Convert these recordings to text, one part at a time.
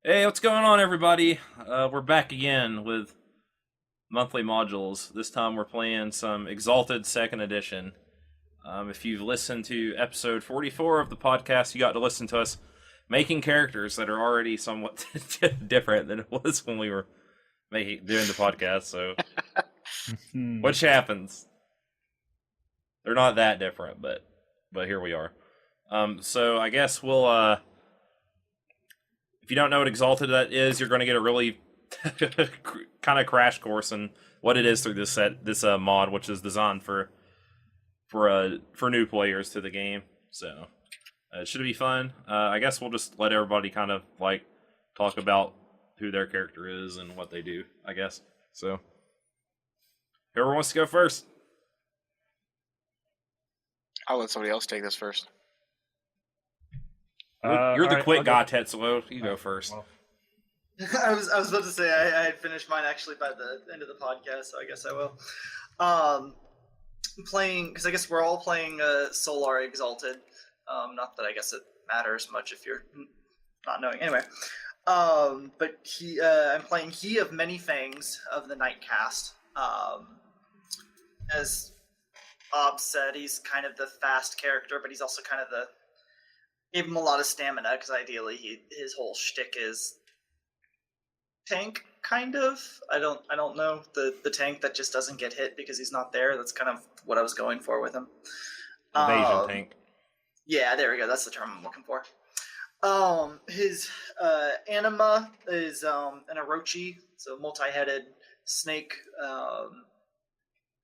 Hey, what's going on, everybody? We're back again with monthly modules. This time we're playing some Exalted Second Edition. If you've listened to episode 44 of the podcast, you got to listen to us making characters that are already somewhat different than it was when we were doing the podcast. So, which happens. They're not that different, but here we are. So I guess we'll if you don't know what Exalted that is, you're going to get a really kind of crash course in what it is through this mod, which is designed for new players to the game. So it should be fun. I guess we'll just let everybody kind of like talk about who their character is and what they do, I guess. So whoever wants to go first. I'll let somebody else take this first. You're the quick guy, Tetsuo. You go first. Well, I was about to say I had finished mine actually by the end of the podcast, so I guess I will. Playing, because I guess we're all playing Solar Exalted. Not that I guess it matters much if you're not knowing. Anyway, but I'm playing He of Many Fangs of the Nightcast. As Bob said, he's kind of the fast character, but he's also kind of gave him a lot of stamina, because ideally his whole shtick is tank, kind of. I don't know, the tank that just doesn't get hit because he's not there. That's kind of what I was going for with him. Invasion tank. Yeah, there we go. That's the term I'm looking for. His anima is an Orochi, so multi-headed snake.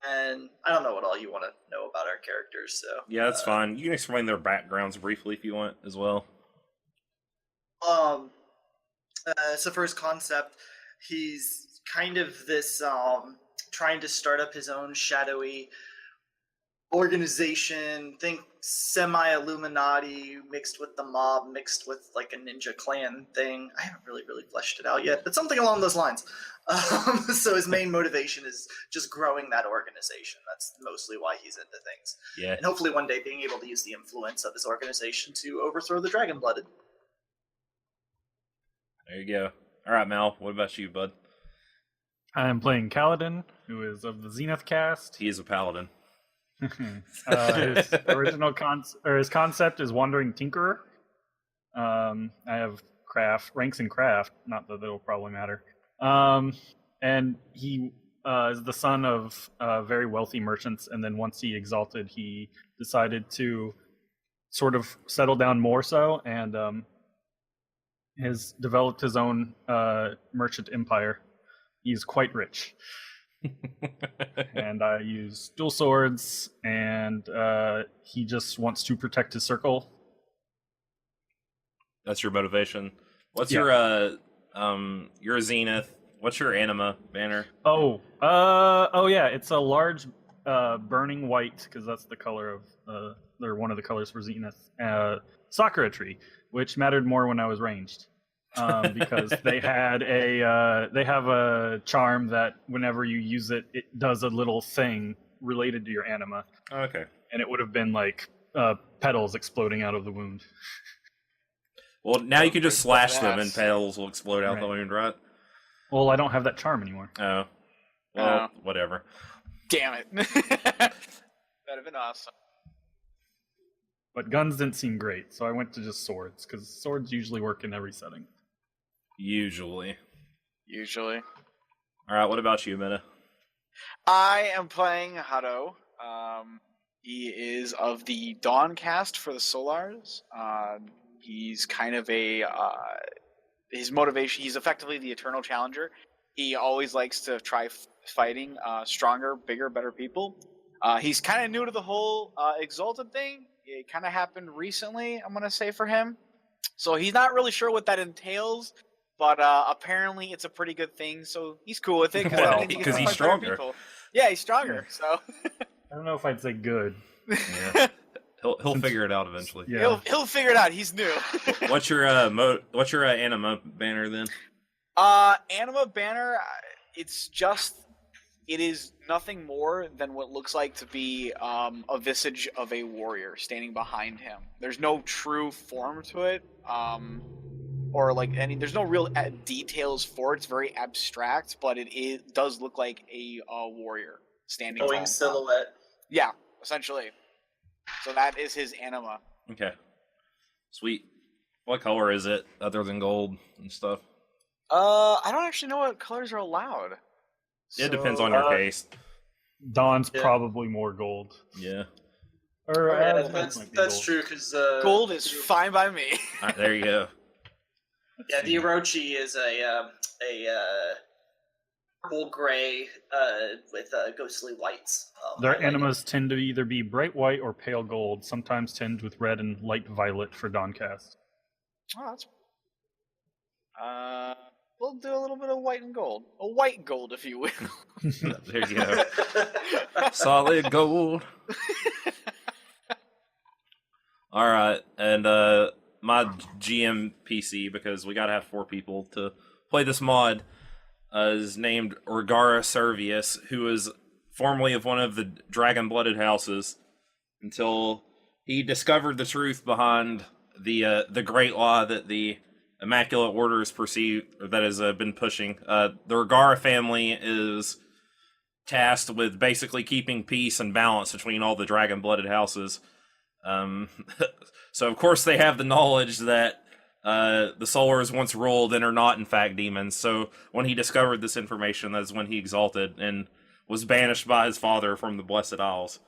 And I don't know what all you want to know about our characters, so... Yeah, that's fine. You can explain their backgrounds briefly if you want, as well. So for his concept, he's kind of this, trying to start up his own shadowy organization, think semi-Illuminati mixed with the mob, mixed with like a ninja clan thing. I haven't really fleshed it out yet, but something along those lines. So his main motivation is just growing that organization. That's mostly why he's into things. Yeah. And hopefully one day being able to use the influence of his organization to overthrow the Dragon-Blooded. There you go. All right, Mal, what about you, bud? I'm playing Kaladin, who is of the Zenith cast. He is a paladin. His original his concept is Wandering Tinkerer. I have ranks in craft, not that it'll probably matter. And he is the son of very wealthy merchants, and then once he exalted, he decided to sort of settle down more so, and has developed his own merchant empire. He's quite rich. And I use dual swords, and he just wants to protect his circle. That's your motivation. What's your you're a Zenith. What's your anima banner? Oh yeah, it's a large burning white, because that's the color of they're one of the colors for Zenith. Sakura tree, which mattered more when I was ranged. Because they have a charm that whenever you use it, it does a little thing related to your anima. Okay. And it would have been like petals exploding out of the wound. Well, now you can just slash them and petals will explode out the wound, right? Well, I don't have that charm anymore. Oh. Well, whatever. Damn it. That'd have been awesome. But guns didn't seem great, so I went to just swords, because swords usually work in every setting. Usually. Usually. Alright, what about you, Meta? I am playing Hado. He is of the Dawn cast for the Solars. He's kind of his motivation, he's effectively the eternal challenger. He always likes to try fighting stronger, bigger, better people. He's kind of new to the whole Exalted thing. It kind of happened recently, I'm going to say, for him. So he's not really sure what that entails, but apparently it's a pretty good thing, so he's cool with it. Well, because he's stronger. Yeah, he's stronger, so... I don't know if I'd say good. Yeah. He'll figure it out eventually. Yeah. He'll figure it out. He's new. What's your anima banner then? Anima banner, it is nothing more than what looks like to be a visage of a warrior standing behind him. There's no true form to it. or like any. There's no real details for it. It's very abstract, but it does look like a warrior standing Glowing tall. silhouette. Yeah, essentially. So that is his anima. Okay. Sweet. What color is it, other than gold and stuff? I don't actually know what colors are allowed. It depends on your taste. Dawn's Yeah. probably more gold. Yeah. Or Yeah, might be that's gold. true because Gold is fine by me. All right, there you go. Yeah, the Orochi is a purple gray with ghostly whites. Their highlighted. animas tend to either be bright white or pale gold, sometimes tinged with red and light violet for Dawncast. Oh, that's. We'll do a little bit of white and gold. A white gold, if you will. There you go. Solid gold. All right, and my GM PC, because we gotta have 4 people to play this mod, is named Orgara Servius, who is formerly of one of the dragon-blooded houses until he discovered the truth behind the great law that the Immaculate Order is that has been pushing. The Orgara family is tasked with basically keeping peace and balance between all the dragon-blooded houses. So of course they have the knowledge that the Solars once ruled and are not in fact demons. So when he discovered this information, that's when he exalted and was banished by his father from the Blessed Isles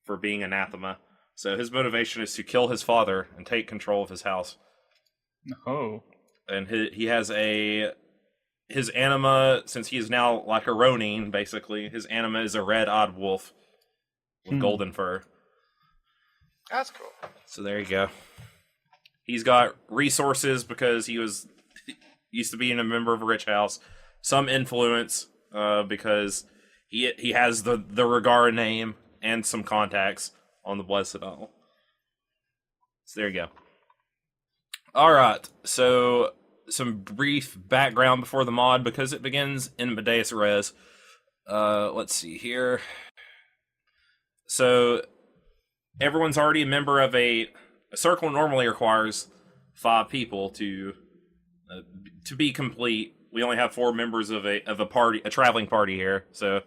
for being anathema. So his motivation is to kill his father and take control of his house. Oh. And he has his anima, since he is now like a Ronin, basically, his anima is a red-eyed wolf with golden fur. That's cool. So there you go. He's got resources because he used to be a member of a rich house. Some influence because he has the Regara name and some contacts on the Blessed Isle. So there you go. All right. So some brief background before the mod because it begins in Medeus Res. Let's see here. So everyone's already a member of a circle. Normally requires 5 people to be complete. We only have 4 members of a party, a traveling party here. So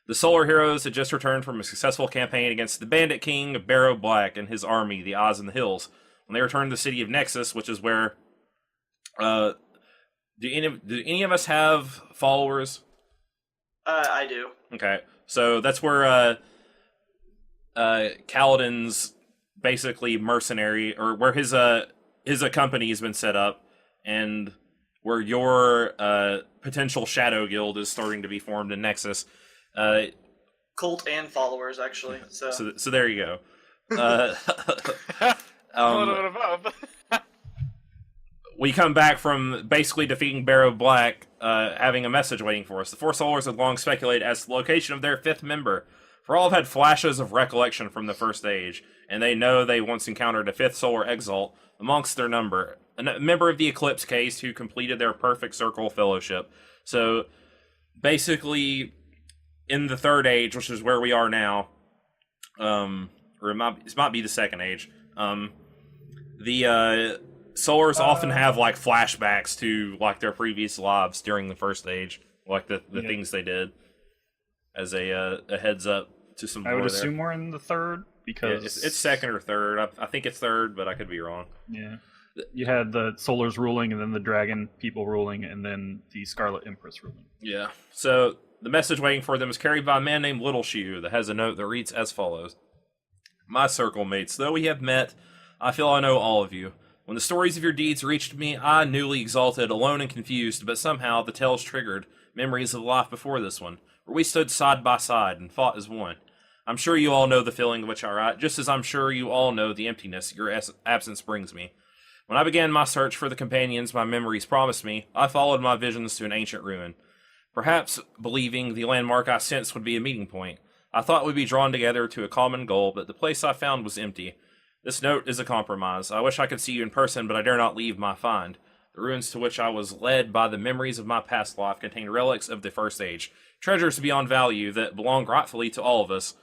the Solar Heroes had just returned from a successful campaign against the Bandit King Barrow Black and his army, the Oz in the Hills. When they returned to the city of Nexus, which is where do any of us have followers? I do. Okay, so that's where Kaladin's basically mercenary, or where his company has been set up, and where your potential shadow guild is starting to be formed in Nexus. Cult and followers, actually. So there you go. A little bit of both. We come back from basically defeating Barrow Black, having a message waiting for us. The 4 Solars had long speculated as to the location of their 5th member, for all have had flashes of recollection from the First Age, and they know they once encountered a 5th Solar Exalt amongst their number, a member of the Eclipse Caste who completed their Perfect Circle Fellowship. So, basically, in the Third Age, which is where we are now, or it might be the Second Age, the Solars often have like flashbacks to like their previous lives during the First Age, like the things they did, as a heads up to some. I would lore assume we're in the third because it's second or third. I think it's third, but I could be wrong. Yeah, you had the Solars ruling, and then the Dragon people ruling, and then the Scarlet Empress ruling. Yeah. So the message waiting for them is carried by a man named Little Shoe that has a note that reads as follows: "My circle mates, though we have met, I feel I know all of you. When the stories of your deeds reached me, I, newly exalted, alone and confused, but somehow the tales triggered memories of life before this one, where we stood side by side and fought as one. I'm sure you all know the feeling of which I write, just as I'm sure you all know the emptiness your absence brings me. When I began my search for the companions my memories promised me, I followed my visions to an ancient ruin. Perhaps believing the landmark I sensed would be a meeting point. I thought we'd be drawn together to a common goal, but the place I found was empty. This note is a compromise. I wish I could see you in person, but I dare not leave my find. The ruins to which I was led by the memories of my past life contain relics of the First Age, treasures beyond value that belong rightfully to all of us.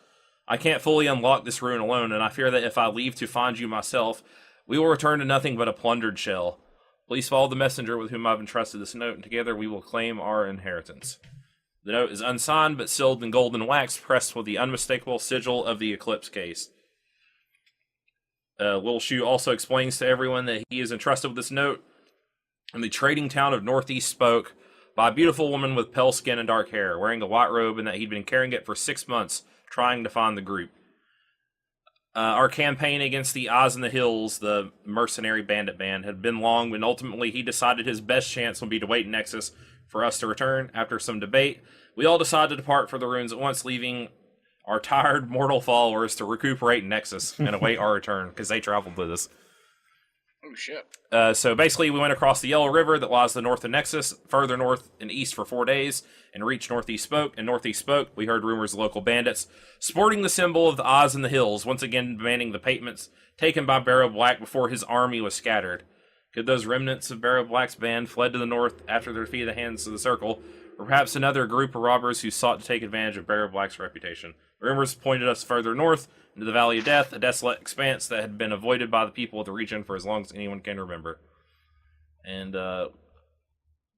I can't fully unlock this ruin alone, and I fear that if I leave to find you myself, we will return to nothing but a plundered shell. Please follow the messenger with whom I've entrusted this note, and together we will claim our inheritance. The note is unsigned, but sealed in golden wax, pressed with the unmistakable sigil of the Eclipse case. Lil Shu also explains to everyone that he is entrusted with this note in the trading town of Northeast Spoke by a beautiful woman with pale skin and dark hair, wearing a white robe, and that he'd been carrying it for 6 months, trying to find the group. Our campaign against the Eyes in the Hills, the mercenary bandit band, had been long, and ultimately he decided his best chance would be to wait in Nexus for us to return. After some debate, we all decided to depart for the ruins at once, leaving our tired mortal followers to recuperate in Nexus and await our return, because they traveled with us. Oh, shit. So basically, we went across the Yellow River that lies to the north of Nexus, further north and east for 4 days, and reached Northeast Spoke. In Northeast Spoke, we heard rumors of local bandits sporting the symbol of the Eyes in the Hills, once again demanding the payments taken by Barrow Black before his army was scattered. Could those remnants of Barrow Black's band fled to the north after their defeat at the hands of the Circle, or perhaps another group of robbers who sought to take advantage of Barrow Black's reputation? Rumors pointed us further north, into the Valley of Death, a desolate expanse that had been avoided by the people of the region for as long as anyone can remember. And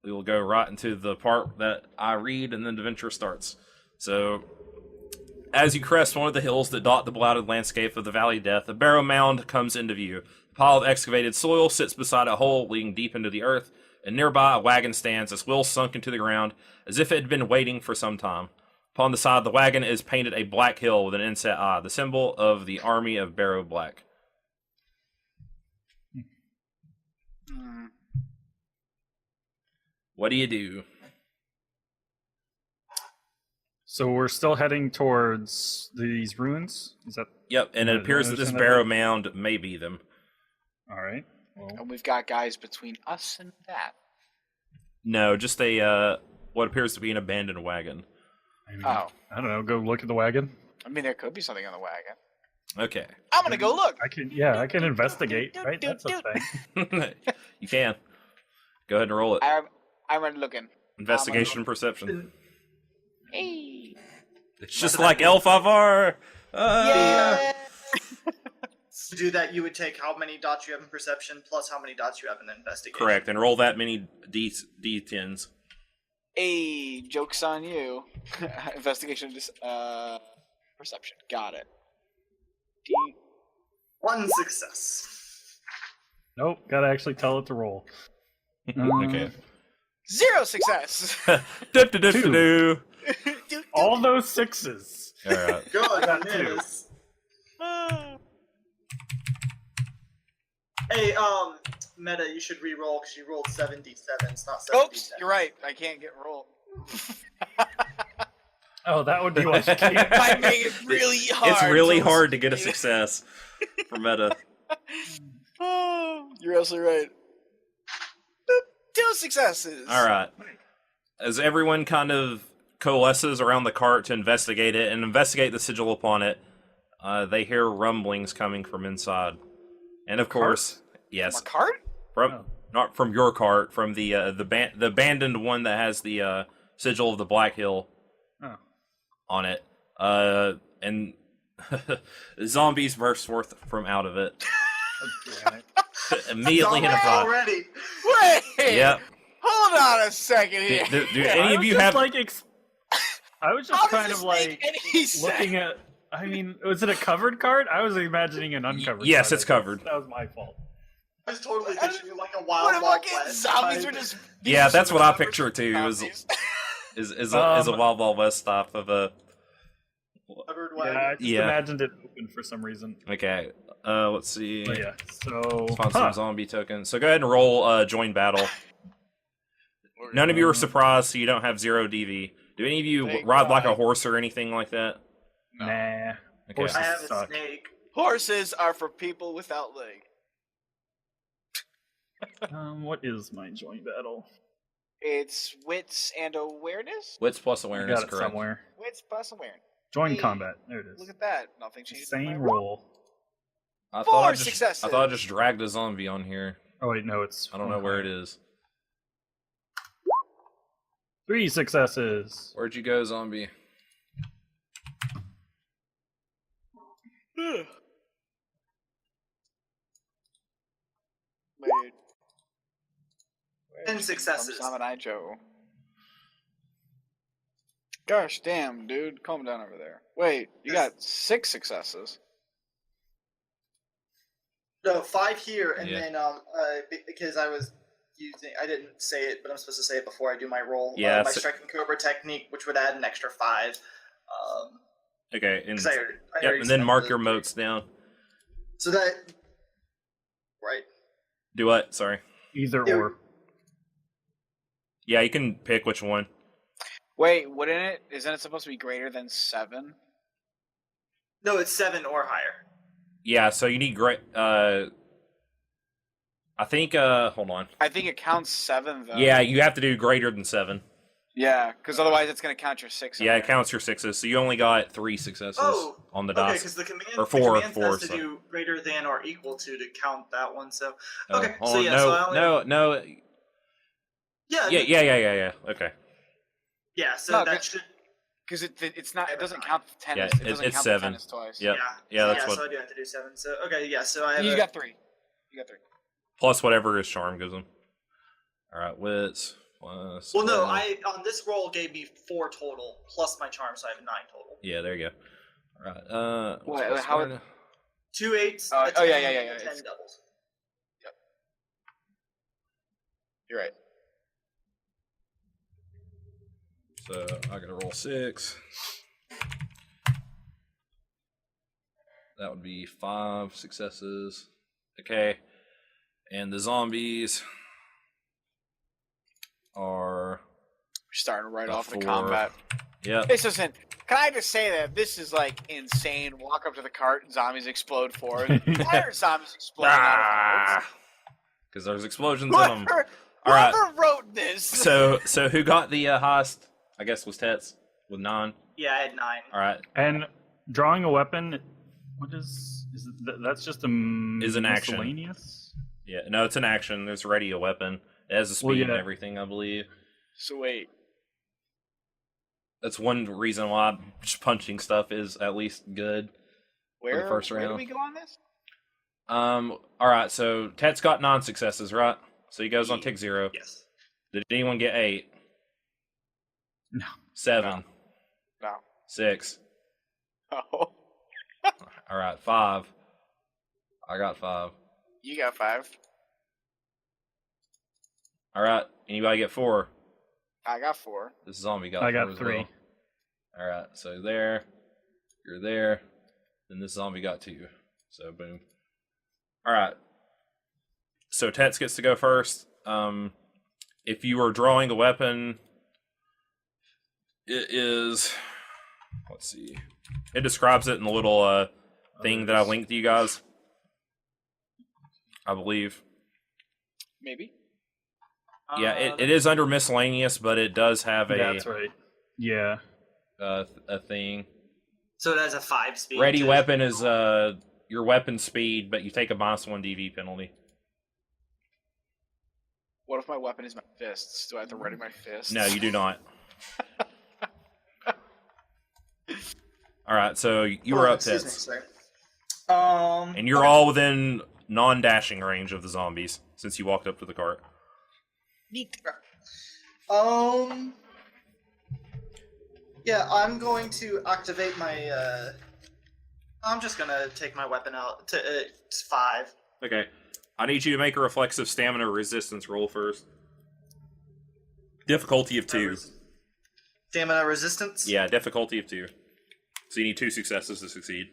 we will go right into the part that I read, and then the adventure starts. So, as you crest one of the hills that dot the blighted landscape of the Valley of Death, a barrow mound comes into view. A pile of excavated soil sits beside a hole leading deep into the earth, and nearby a wagon stands, its wheels sunk into the ground, as if it had been waiting for some time. Upon the side of the wagon is painted a black hill with an inset eye, the symbol of the army of Barrow Black. What do you do? So we're still heading towards these ruins? Is that... Yep, and it appears that this barrow mound may be them. Alright. Well, And we've got guys between us and that. No, just a, what appears to be an abandoned wagon. I mean, Oh. I don't know, go look at the wagon. I mean, there could be something on the wagon. Okay. I'm gonna go look. I can investigate, right? That's a thing. You can. Go ahead and roll it. I'm looking. Investigation and perception. Hey. It's just like L5R! Yeah. To do that, you would take how many dots you have in perception plus how many dots you have in investigation. Correct, and roll that many D10s. Hey, joke's on you. Investigation, perception. Got it. One success. Nope, gotta actually tell it to roll. Okay. 0 success. Do-do-do-do-do. All those sixes. Alright. Good. got it two. is. Hey, Meta, you should re-roll because you rolled 77s, not 77. Oops, you're right. I can't get rolled. Oh, that would be what you keep. I make it really hard. It's really hard to get a success for meta. Oh, you're absolutely right. 2 successes. Alright. As everyone kind of coalesces around the cart to investigate it and investigate the sigil upon it, they hear rumblings coming from inside. And of course, yes, From a cart? from not from your cart, from the abandoned one that has the sigil of the Black Hill on it. And zombies burst forth from out of it. Immediately hit a fight. Already. Wait! Yep. Hold on a second here. Do any of you have... I was just How kind does of this make like any sense? looking at. I mean, was it a covered cart? I was imagining an uncovered. Yes, cart, it's covered. That was my fault. I was totally picturing like a What wild if wild fucking west zombies type. are just... Yeah, that's what I zombies. picture too. Zombies. Is a Wild Wild West type of a... covered Yeah, wagon. I just Yeah. imagined it open for some reason. Okay, let's see. But yeah, so Let's find some zombie tokens. So go ahead and roll join battle. None of you are surprised, so you don't have 0 DV. Do any of you Thank ride like a God. horse or anything like that? Nah. Okay. Horses I have a suck. snake. Horses are for people without legs. What is my joint battle? It's wits and awareness? Wits plus I awareness, got it correct. somewhere. Wits plus awareness. Join Hey, combat. There it is. Look at that. Nothing changed. Same roll. I 4 thought I successes. thought I just dragged a zombie on here. Oh wait, no, it's. I don't know where it is. 3 successes. Where'd you go, zombie? Wait. 10 successes. Samurai Joe. Gosh damn, dude. Calm down over there. Wait, you got 6 successes. No, 5 here, and Yeah. then because I didn't say it, but I'm supposed to say it before I do my roll. Yeah, my striking cobra technique, which would add an extra 5. Okay, and, 'Cause I yep, already and then spent mark the your 3. motes down. So that, right? Do what? Sorry. Either Yeah. or. Yeah, you can pick which one. Wait, wouldn't it? Isn't it supposed to be greater than 7? No, it's 7 or higher. Yeah, so you need great. I think. Hold on. I think it counts 7 though. Yeah, you have to do greater than 7. Yeah, because otherwise it's going to count your 6. Yeah, it counts your 6s. So you only got 3 successes on the Okay, dots. because the command, Or 4, the command 4, has to so- do greater than or equal to count that one. So Oh, okay, hold so on, yeah, so I only, no. yeah, Yeah. Okay. yeah. So No, that should, Because it's not. It doesn't count the tennis. Yeah, it doesn't it's count 7. the tennis twice. Yep. yeah, that's what. So I do have to do 7. So okay, yeah. So I have You got 3. You got 3. Plus whatever his charm gives him. All right, wits plus. Well, no, I on this roll gave me 4 total plus my charm, so I have 9 total. Yeah, there you go. All right. Wait, what's how that? would- 2 8s. Oh, a 10, yeah. and a 10 It's- doubles. You're right. So I gotta roll 6. That would be 5 successes. Okay. And the zombies are. We're starting right off the 4. combat. Yep. This isn't. Can I just say that this is like insane? Walk up to the cart and zombies explode forward. Why are zombies exploding out of Because there's explosions the in them. whoever, All right. whoever wrote this? So who got the highest? I guess was Tets with 9. Yeah, I had 9. All right. And drawing a weapon, what is that's just a Is an action. miscellaneous? Yeah. No, it's an action. There's ready a weapon. It has a speed Well, and yeah. everything, I believe. So wait. That's one reason why just punching stuff is at least good. Where first where do round. we go on this? All right. So Tet's got 9 successes, right? So he goes on tick 0. Yes. Did anyone get 8? No. 7. No. 6. Oh, All right. 5. I got 5. you got 5. All right. Anybody get 4? I got 4. This zombie got. I 4 got as 3. well. All right. So there, you're there. Then this zombie got 2. So boom. All right. So Tets gets to go first. If you are drawing a weapon, it is. Let's see. It describes it in the little thing that I linked to you guys. I believe. Maybe. Yeah, it is under miscellaneous, but it does have a That's right. Yeah. a thing. So it has a 5 speed. Ready to- weapon is your weapon speed, but you take a -1 DV penalty. What if my weapon is my fists? Do I have to ready my fists? No, you do not. All right, so you were up, Excuse me, Tets, sorry. and you're all within non-dashing range of the zombies since you walked up to the cart. Neat. Yeah, I'm going to activate my. I'm just gonna take my weapon out to it's 5. Okay, I need you to make a reflexive stamina resistance roll first. Difficulty of 2. Stamina resistance. Yeah, difficulty of 2. So you need 2 successes to succeed.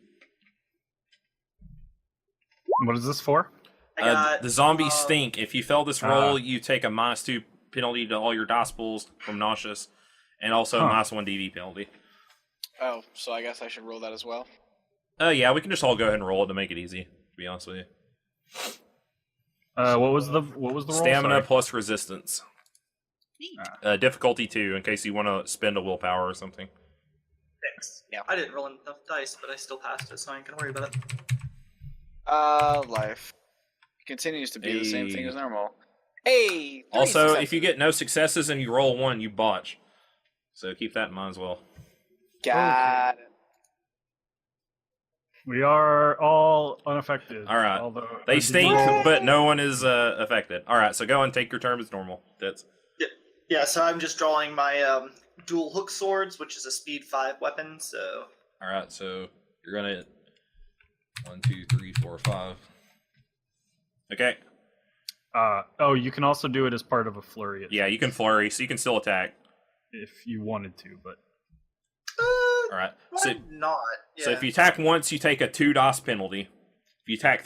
What is this for? I got The zombies stink. If you fail this roll, you take a -2 penalty to all your dice pulls from nauseous, and also a -1 DV penalty. Oh, so I guess I should roll that as well. Yeah, we can just all go ahead and roll it to make it easy. To be honest with you, What was the roll? stamina Sorry. plus resistance. Difficulty 2, in case you want to spend a willpower or something. Thanks. Yeah. I didn't roll enough dice, but I still passed it, so I ain't gonna worry about it. Life continues to be the same thing Hey. as normal. Hey. 3 Also, successes. if you get no successes and you roll 1, you botch. So keep that in mind as well. Got it. We are all unaffected. All right. Although They our stink, disease- but no one is affected. All right, so go and take your turn as normal. That's Yeah, so I'm just drawing my dual hook swords, which is a speed 5 weapon. So all right. So you're gonna 1, 2, 3, 4, 5. Okay. you can also do it as part of a flurry. Yeah, you can flurry, so you can still attack. If you wanted to, but All right. why not? Yeah. So if you attack once, you take a 2 DOS penalty. If you attack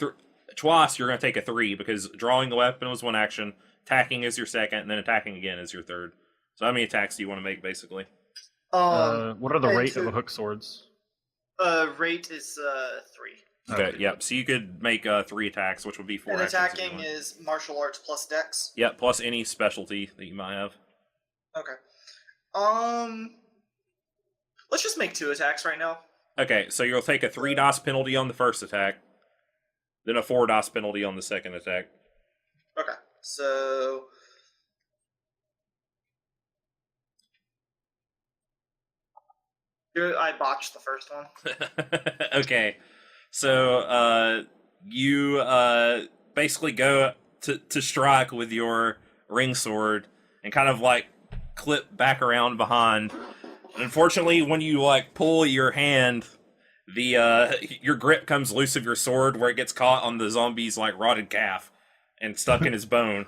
twice, you're going to take a 3 because drawing the weapon was one action, attacking is your second, and then attacking again is your third. So how many attacks do you want to make, basically? what are the and rate to- of the hook swords? Rate is 3. Okay, yep. So you could make 3 attacks, which would be 4 And actions if you attacking want. is martial arts plus dex. Yep, plus any specialty that you might have. Okay. Let's just make 2 attacks right now. Okay, so you'll take a 3 DOS penalty on the first attack, then a 4 DOS penalty on the second attack. Okay. So I botched the first one. Okay, so you basically go to strike with your ring sword and kind of like clip back around behind. And unfortunately, when you like pull your hand, the your grip comes loose of your sword, where it gets caught on the zombie's like rotted calf and stuck in his bone,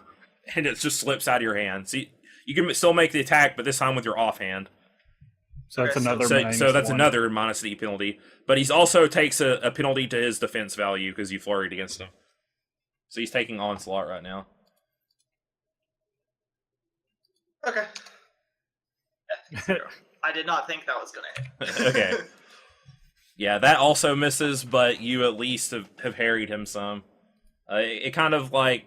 and it just slips out of your hand. So you can still make the attack, but this time with your offhand. So that's Okay, so- another. So that's -1. another minus the penalty. But he's also takes a penalty to his defense value because you flurried against him. So he's taking onslaught right now. Okay. I did not think that was gonna hit. Okay. Yeah, that also misses, but you at least have harried him some. It kind of like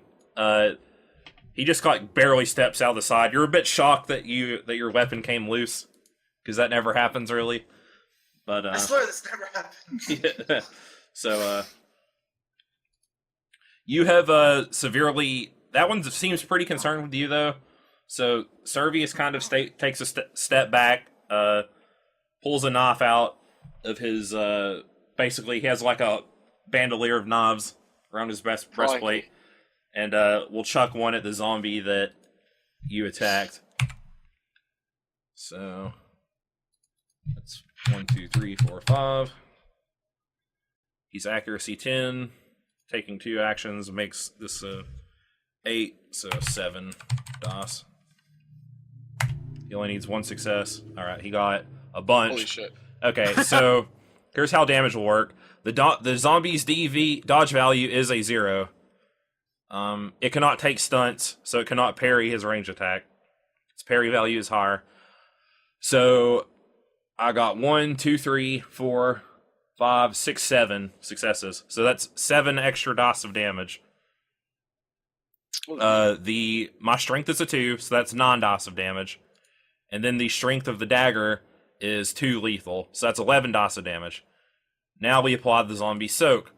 he just like barely steps out of the side. You're a bit shocked that your weapon came loose because that never happens really. But I swear this never happened. So you have severely. That one seems pretty concerned with you though. So Servius kind of takes a step back, pulls a knife out of his. Basically, he has like a bandolier of knives around his breastplate, and we'll chuck one at the zombie that you attacked. So that's 1, 2, 3, 4, 5. He's accuracy 10, taking 2 actions makes this 8, so 7 DOS. He only needs 1 success. All right, he got a bunch. Holy shit. Okay, so here's how damage will work. The zombie's DV dodge value is a 0. It cannot take stunts, so it cannot parry his range attack. Its parry value is higher. So I got 1, 2, 3, 4, 5, 6, 7 successes. So that's 7 extra DOS of damage. My strength is a 2, so that's 9 DOS of damage. And then the strength of the dagger is 2 lethal, so that's 11 DOS of damage. Now we apply the zombie soak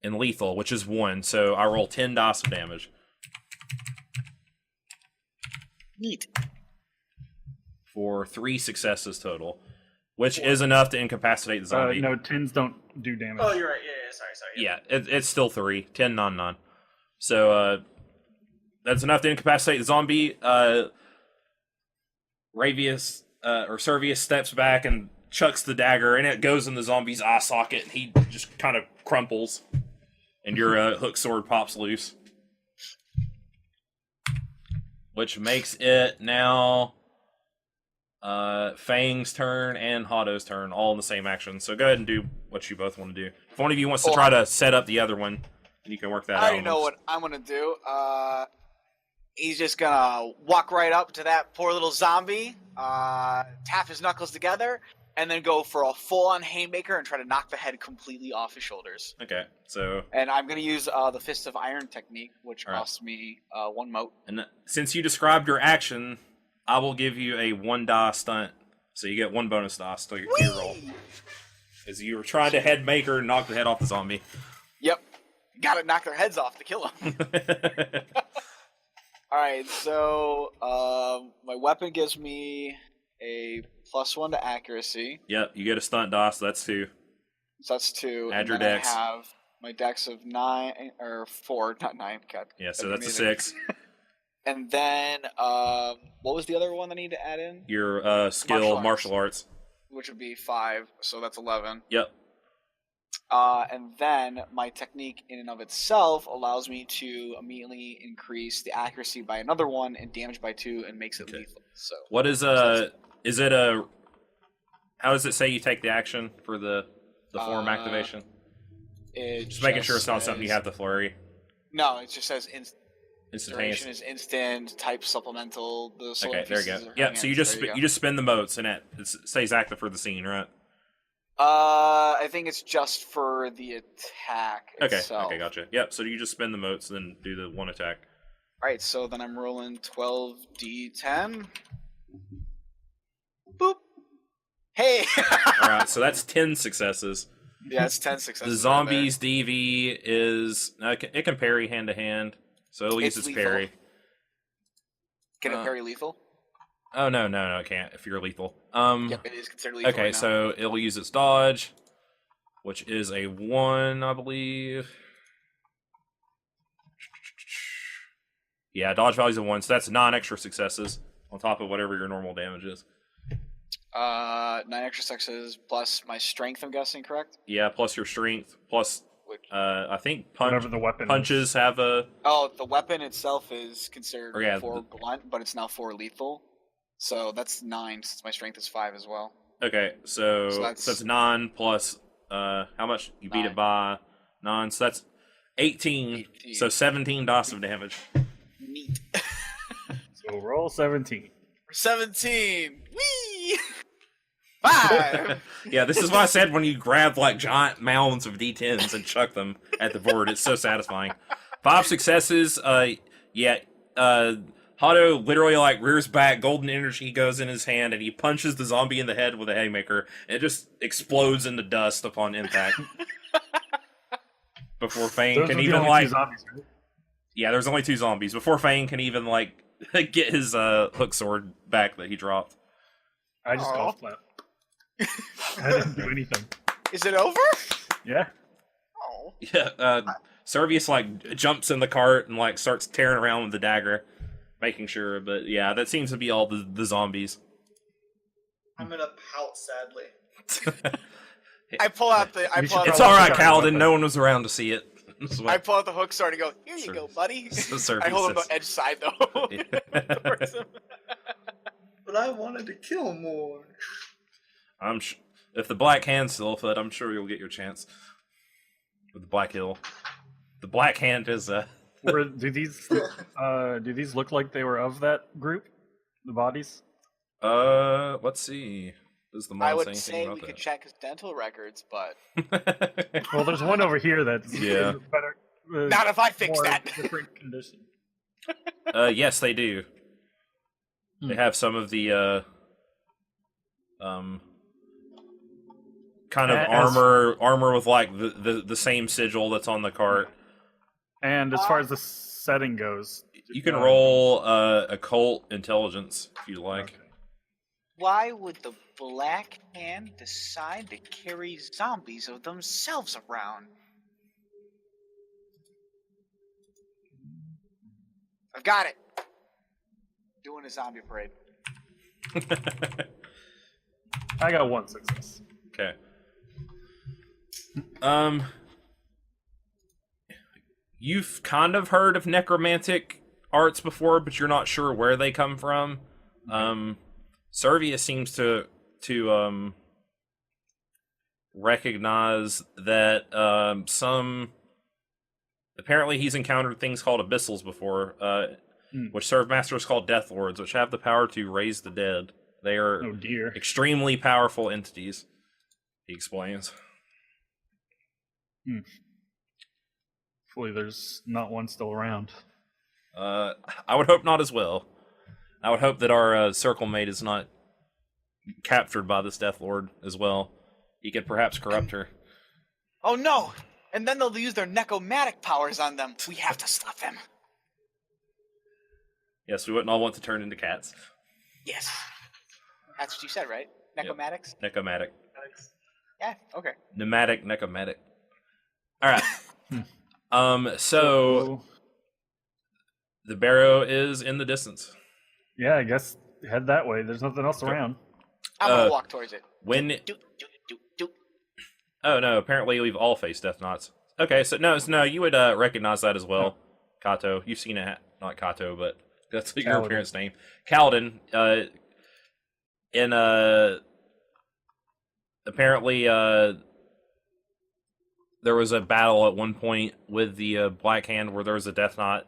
in lethal, which is 1, so I roll 10 DOS of damage. Neat. For 3 successes total, which is enough to incapacitate the zombie. No, 10s don't do damage. Oh, you're right. Yeah, sorry. Yeah, it's still 3. 10, 9, 9. So that's enough to incapacitate the zombie. Ravius or Servius steps back and chucks the dagger, and it goes in the zombie's eye socket, and he just kind of crumples, and your hook sword pops loose. Which makes it now Fang's turn and Hotto's turn, all in the same action. So go ahead and do what you both want to do. If one of you wants to try to set up the other one, you can work that out. I already know what I'm gonna do. He's just gonna walk right up to that poor little zombie, tap his knuckles together, and then go for a full-on haymaker and try to knock the head completely off his shoulders. Okay, so And I'm gonna use the Fist of Iron technique, which All right. costs me 1 mote. and since you described your action, I will give you a 1 die stunt, so you get 1 bonus dice to your roll. As you were trying to head maker and knock the head off the zombie. Yep. Gotta knock their heads off to kill them. Alright, so my weapon gives me a +1 to accuracy. Yep, you get a stunt die, so that's 2. So that's 2. Add and your then dex. I have my dex of 9 or 4, not 9. God. Yeah, so that'd that's be a amazing. 6. And then what was the other one I need to add in? Your skill, martial arts. Which would be 5, so that's 11. Yep. And then my technique in and of itself allows me to immediately increase the accuracy by another 1 and damage by 2 and makes it Okay. lethal. So What is is it a? How does it say you take the action for the form activation? Just making sure it's not something you have to flurry. No, it just says Instantaneous. duration is instant, type supplemental. The solar Okay, there you pieces go. are Yep. So you hands, just spin the motes and it stays active for the scene, right? I think it's just for the attack Okay. itself. Okay, gotcha. Yep. So you just spin the motes and then do the 1 attack. Alright, so then I'm rolling 12d10. Boop. Hey! All right. So that's 10 successes. Yeah, it's 10 successes. The zombies DV is it can parry hand to hand, so it'll use It's its lethal. parry. Can it parry lethal? Oh no, it can't if you're lethal. Yep, it is considered lethal. Okay, right now. so it'll use its dodge, which is a 1, I believe. Yeah, dodge value's a 1, so that's 9 extra successes on top of whatever your normal damage is. 9 extra successes plus my strength, I'm guessing, correct? Yeah, plus your strength, plus Which, I think Whatever the weapon punches is. have a. oh, the weapon itself is considered Or yeah, 4 blunt, but it's now 4 lethal. So that's 9, since my strength is 5 as well. Okay, so that's 9 plus how much you beat 9. it by 9, so that's 18. So 17 DOS of damage. Neat. So roll 17. 17! Whee! 5! Yeah, this is what I said when you grab like giant mounds of D10s and chuck them at the board. It's so satisfying. 5 successes. Hato literally like rears back, golden energy goes in his hand, and he punches the zombie in the head with a haymaker. And it just explodes into dust upon impact. Before Fane Those can would be even only like, 2 zombies, right? yeah, there's only 2 zombies. Before Fane can even like get his hook sword back that he dropped. I just Aw. golf clap. I didn't do anything. Is it over? Yeah. Oh. Yeah, Servius like jumps in the cart and like starts tearing around with the dagger, making sure. But yeah, that seems to be all the zombies. I'm gonna pout sadly. I pull out the. You should It's probably all right, check out Kaladin. weapon. No one was around to see it. That's I what- pull out the hook sword and go, here you Sure. go, buddy. Servius I hold him says. the edge side, though. Towards him. But I wanted to kill more. If the Black Hand's still afoot, I'm sure you'll get your chance with the Black Hill. The Black Hand is Do these look like they were of that group? The bodies? let's see. Does the mod I would say say anything we about could check his dental records, but that? Well, there's one over here that's Yeah. better. not if I fix more that. different condition. Yes, they do. They have some of the kind of As- armor with like the same sigil that's on the cart. And as far as the setting goes, You can roll occult intelligence if you like. Okay. Why would the Black Hand decide to carry zombies of themselves around? I've got it. Doing a zombie parade. I got 1 success. Okay. You've kind of heard of necromantic arts before, but you're not sure where they come from. Servius seems to recognize that apparently he's encountered things called abyssals before, which serve masters called death lords, which have the power to raise the dead. They are Oh dear. extremely powerful entities, he explains. Hopefully there's not one still around. I would hope not as well. I would hope that our circle mate is not captured by this Death Lord as well. He could perhaps corrupt her. Oh no! And then they'll use their necromantic powers on them. We have to stop them. Yes, we wouldn't all want to turn into cats. Yes. That's what you said, right? Necromatics? Necromantic. Yeah. Okay. Pneumatic Necomatic. Alright. So the barrow is in the distance. Yeah, I guess head that way. There's nothing else around. I'm gonna walk towards it. When Do, do, do, do. Oh no, apparently we've all faced Death Knots. Okay, so no, you would recognize that as well. Kato. You've seen it, not Kato, but that's your Kaladin. parents' name. Kaladin. Apparently there was a battle at one point with the Black Hand where there was a Death Knot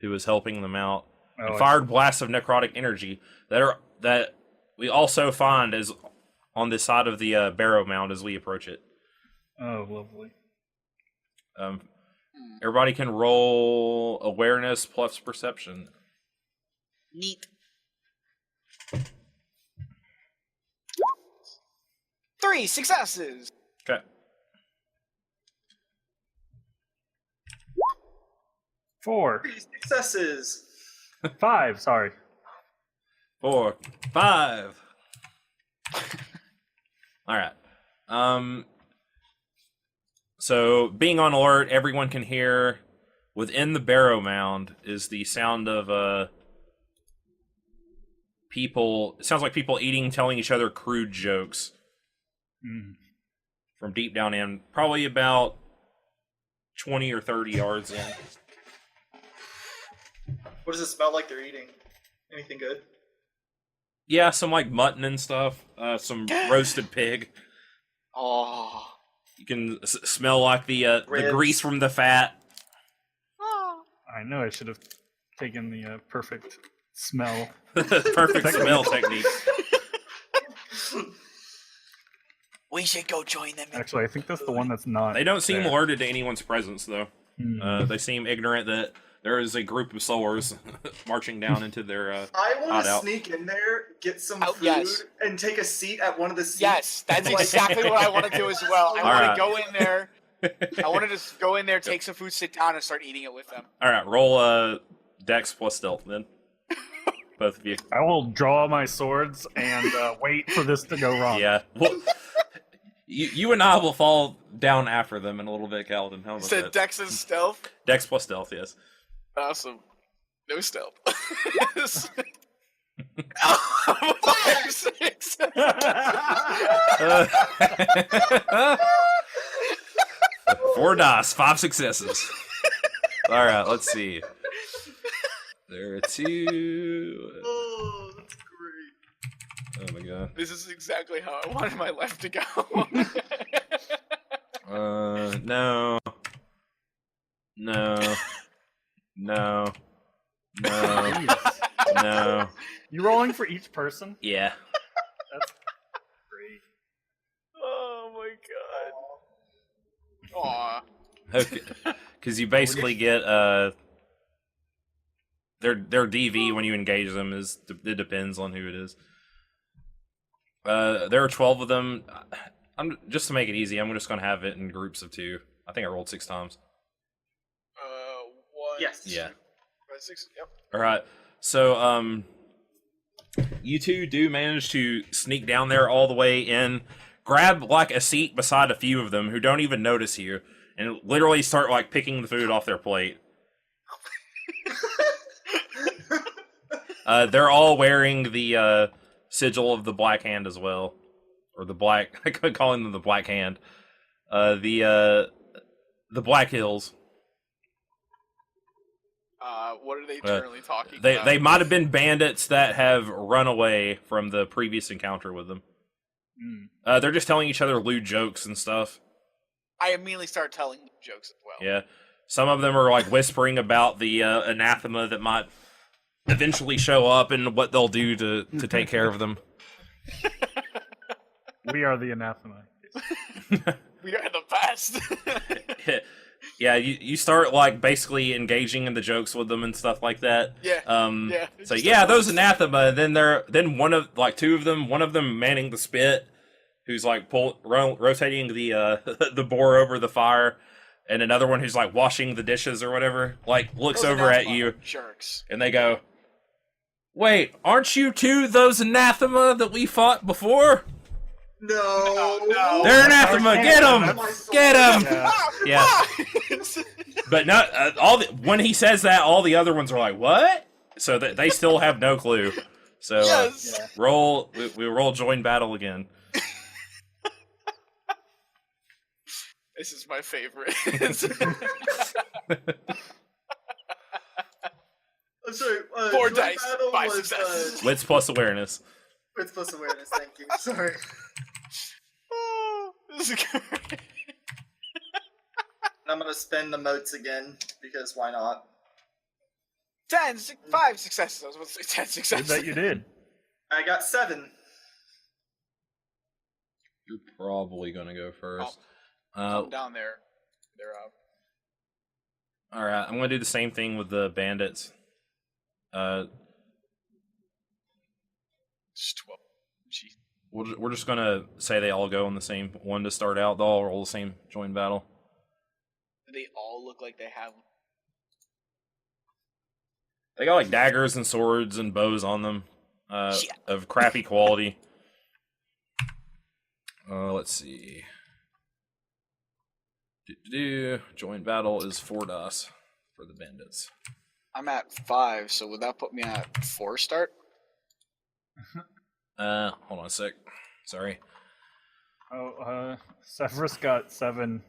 who was helping them out. And fired blasts of necrotic energy that we also find is on the side of the barrow mound as we approach it. Oh, lovely. Everybody can roll awareness plus perception. Neat. 3 successes. Okay. 4. 3 successes. 5, sorry. 4, 5. All right. So being on alert, everyone can hear within the barrow mound is the sound of people. It sounds like people eating, telling each other crude jokes from deep down in, probably about 20 or 30 yards in. What does it smell like they're eating? Anything good? Yeah, some like mutton and stuff. Some roasted pig. Oh. You can smell like the grease from the fat. I know I should have taken the perfect smell. Perfect smell technique. We should go join them. Actually, I think that's the one that's not. They don't seem there. alerted to anyone's presence, though. They seem ignorant that there is a group of solars marching down into their. I want to hideout. sneak in there, get some food, yes. and take a seat at one of the seats. Yes, that's exactly what I want to do as well. I want to go in there. I want to just go in there, take some food, sit down, and start eating it with them. All right, roll Dex plus Stealth then. Both of you. I will draw my swords and wait for this to go wrong. Yeah. Well, you and I will fall down after them in a little bit, Kaladin. How about Said that? Dex and stealth. Dex plus Stealth, yes. Awesome. No stealth. 5, 6. 4 dice, 5 successes. All right, let's see. There are 2. Oh, that's great. Oh my god. This is exactly how I wanted my life to go. No. No. No. No. No. You rolling for each person? Yeah. That's great. Oh my god. Aw. Okay. Because you basically get their DV when you engage them is it depends on who it is. There are 12 of them. I'm just to make it easy. I'm just gonna have it in groups of 2. I think I rolled 6 times. 1. Yes. Yeah. 6. Yep. All right. So you two do manage to sneak down there all the way in, grab like a seat beside a few of them who don't even notice you, and literally start like picking the food off their plate. They're all wearing the sigil of the Black Hand as well, or the Black. I could call them the Black Hand. The Black Hills. What are they generally talking They about? they might have been bandits that have run away from the previous encounter with them. They're just telling each other lewd jokes and stuff. I immediately start telling jokes as well. Yeah, some of them are like whispering about the anathema that might eventually show up and what they'll do to take care of them. We are the anathema. We are the best. Yeah, you start like basically engaging in the jokes with them and stuff like that. Yeah. Yeah. So yeah, those anathema. And then one of like 2 of them, one of them manning the spit, who's like rotating the the boar over the fire, and another one who's like washing the dishes or whatever. Like looks Those over at anathema you, jerks. and they go, "Wait, aren't you 2 those anathema that we fought before?" No. They're anathema. Get him! Get him! Yeah. Yeah. But not when he says that, all the other ones are like, "What?" So that they still have no clue. So Yes. Yeah. roll. We roll join battle again. This is my favorite. I'm sorry. 4 joint dice, battle 5 was, successes. Wits plus awareness. Wits plus awareness. Thank you. Sorry. Oh, this is great. And I'm gonna spend the motes again because why not? 5 successes. I was about to say 10 Good successes. that you did. I got 7. You're probably gonna go first. Come down there. They're up. All right, I'm gonna do the same thing with the bandits. Just 12. Jeez. We're just gonna say they all go on the same one to start out. They'll all roll the same join battle. They all look like they have. They got like daggers and swords and bows on them, Yeah. of crappy quality. Let's see. Joint battle is 4 dice for the bandits. I'm at 5, so would that put me at 4 start? Hold on a sec. Sorry. Oh, Severus got 7,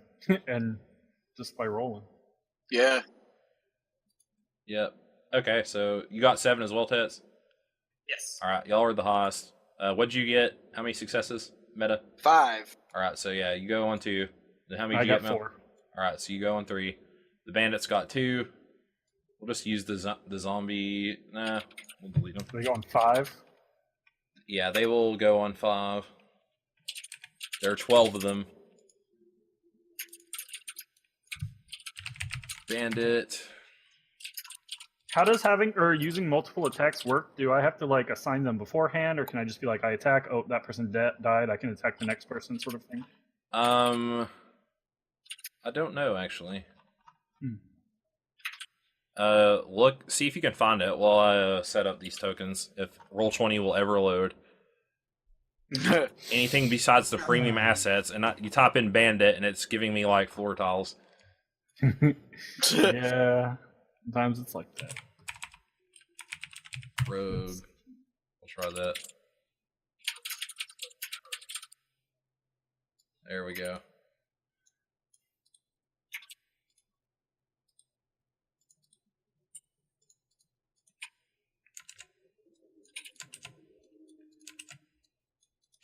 and just by rolling. Yeah. Yep. Okay, so you got 7 as well, Tets? Yes. Alright, y'all are the highest. What'd you get? How many successes? Meta? 5. Alright, so yeah, you go on 2. Then how many I did you got get, Mel? 4. Alright, so you go on 3. The bandits got 2. We'll just use the zombie. Nah, we'll delete them. They go on 5. Yeah, they will go on 5. There are 12 of them. Bandit. How does having or using multiple attacks work? Do I have to like assign them beforehand, or can I just be like, I attack? Oh, that person died. I can attack the next person, sort of thing. I don't know actually. See if you can find it while I set up these tokens. If Roll20 will ever load. Anything besides the premium assets, and you type in bandit, and it's giving me like floor tiles. Yeah, sometimes it's like that. Rogue. We'll try that. There we go.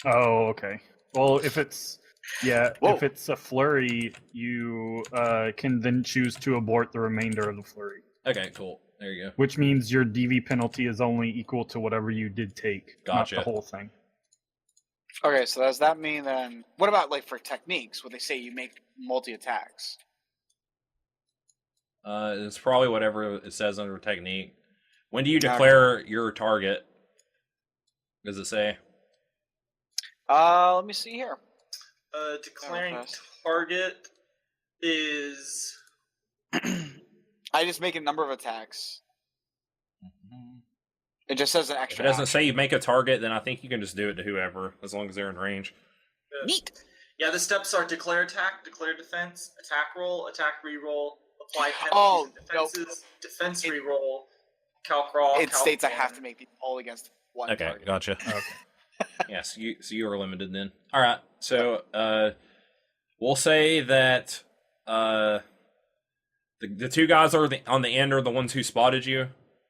Oh, okay. Well, if it's Whoa. if it's a flurry, you can then choose to abort the remainder of the flurry, Okay, cool. There you go. which means your DV penalty is only equal to whatever you did take, Gotcha. not the whole thing. Okay, so does that mean then? What about like for techniques? Would they say you make multi attacks? It's probably whatever it says under technique. When do you declare your target? Does it say? Let me see here. Declaring Oh, fast. target is I just make a number of attacks. It just says an If extra. it doesn't action. say you make a target, then I think you can just do it to whoever, as long as they're in range. Neat. yeah. The steps are declare attack, declare defense, attack roll, attack reroll, apply penalties Oh, and defenses, defense reroll, calc raw. It calc states I have one. to make these all against one Okay, target. gotcha. Okay. Yeah, so you are limited then. All right, so we'll say that the 2 guys are on the end are the ones who spotted you.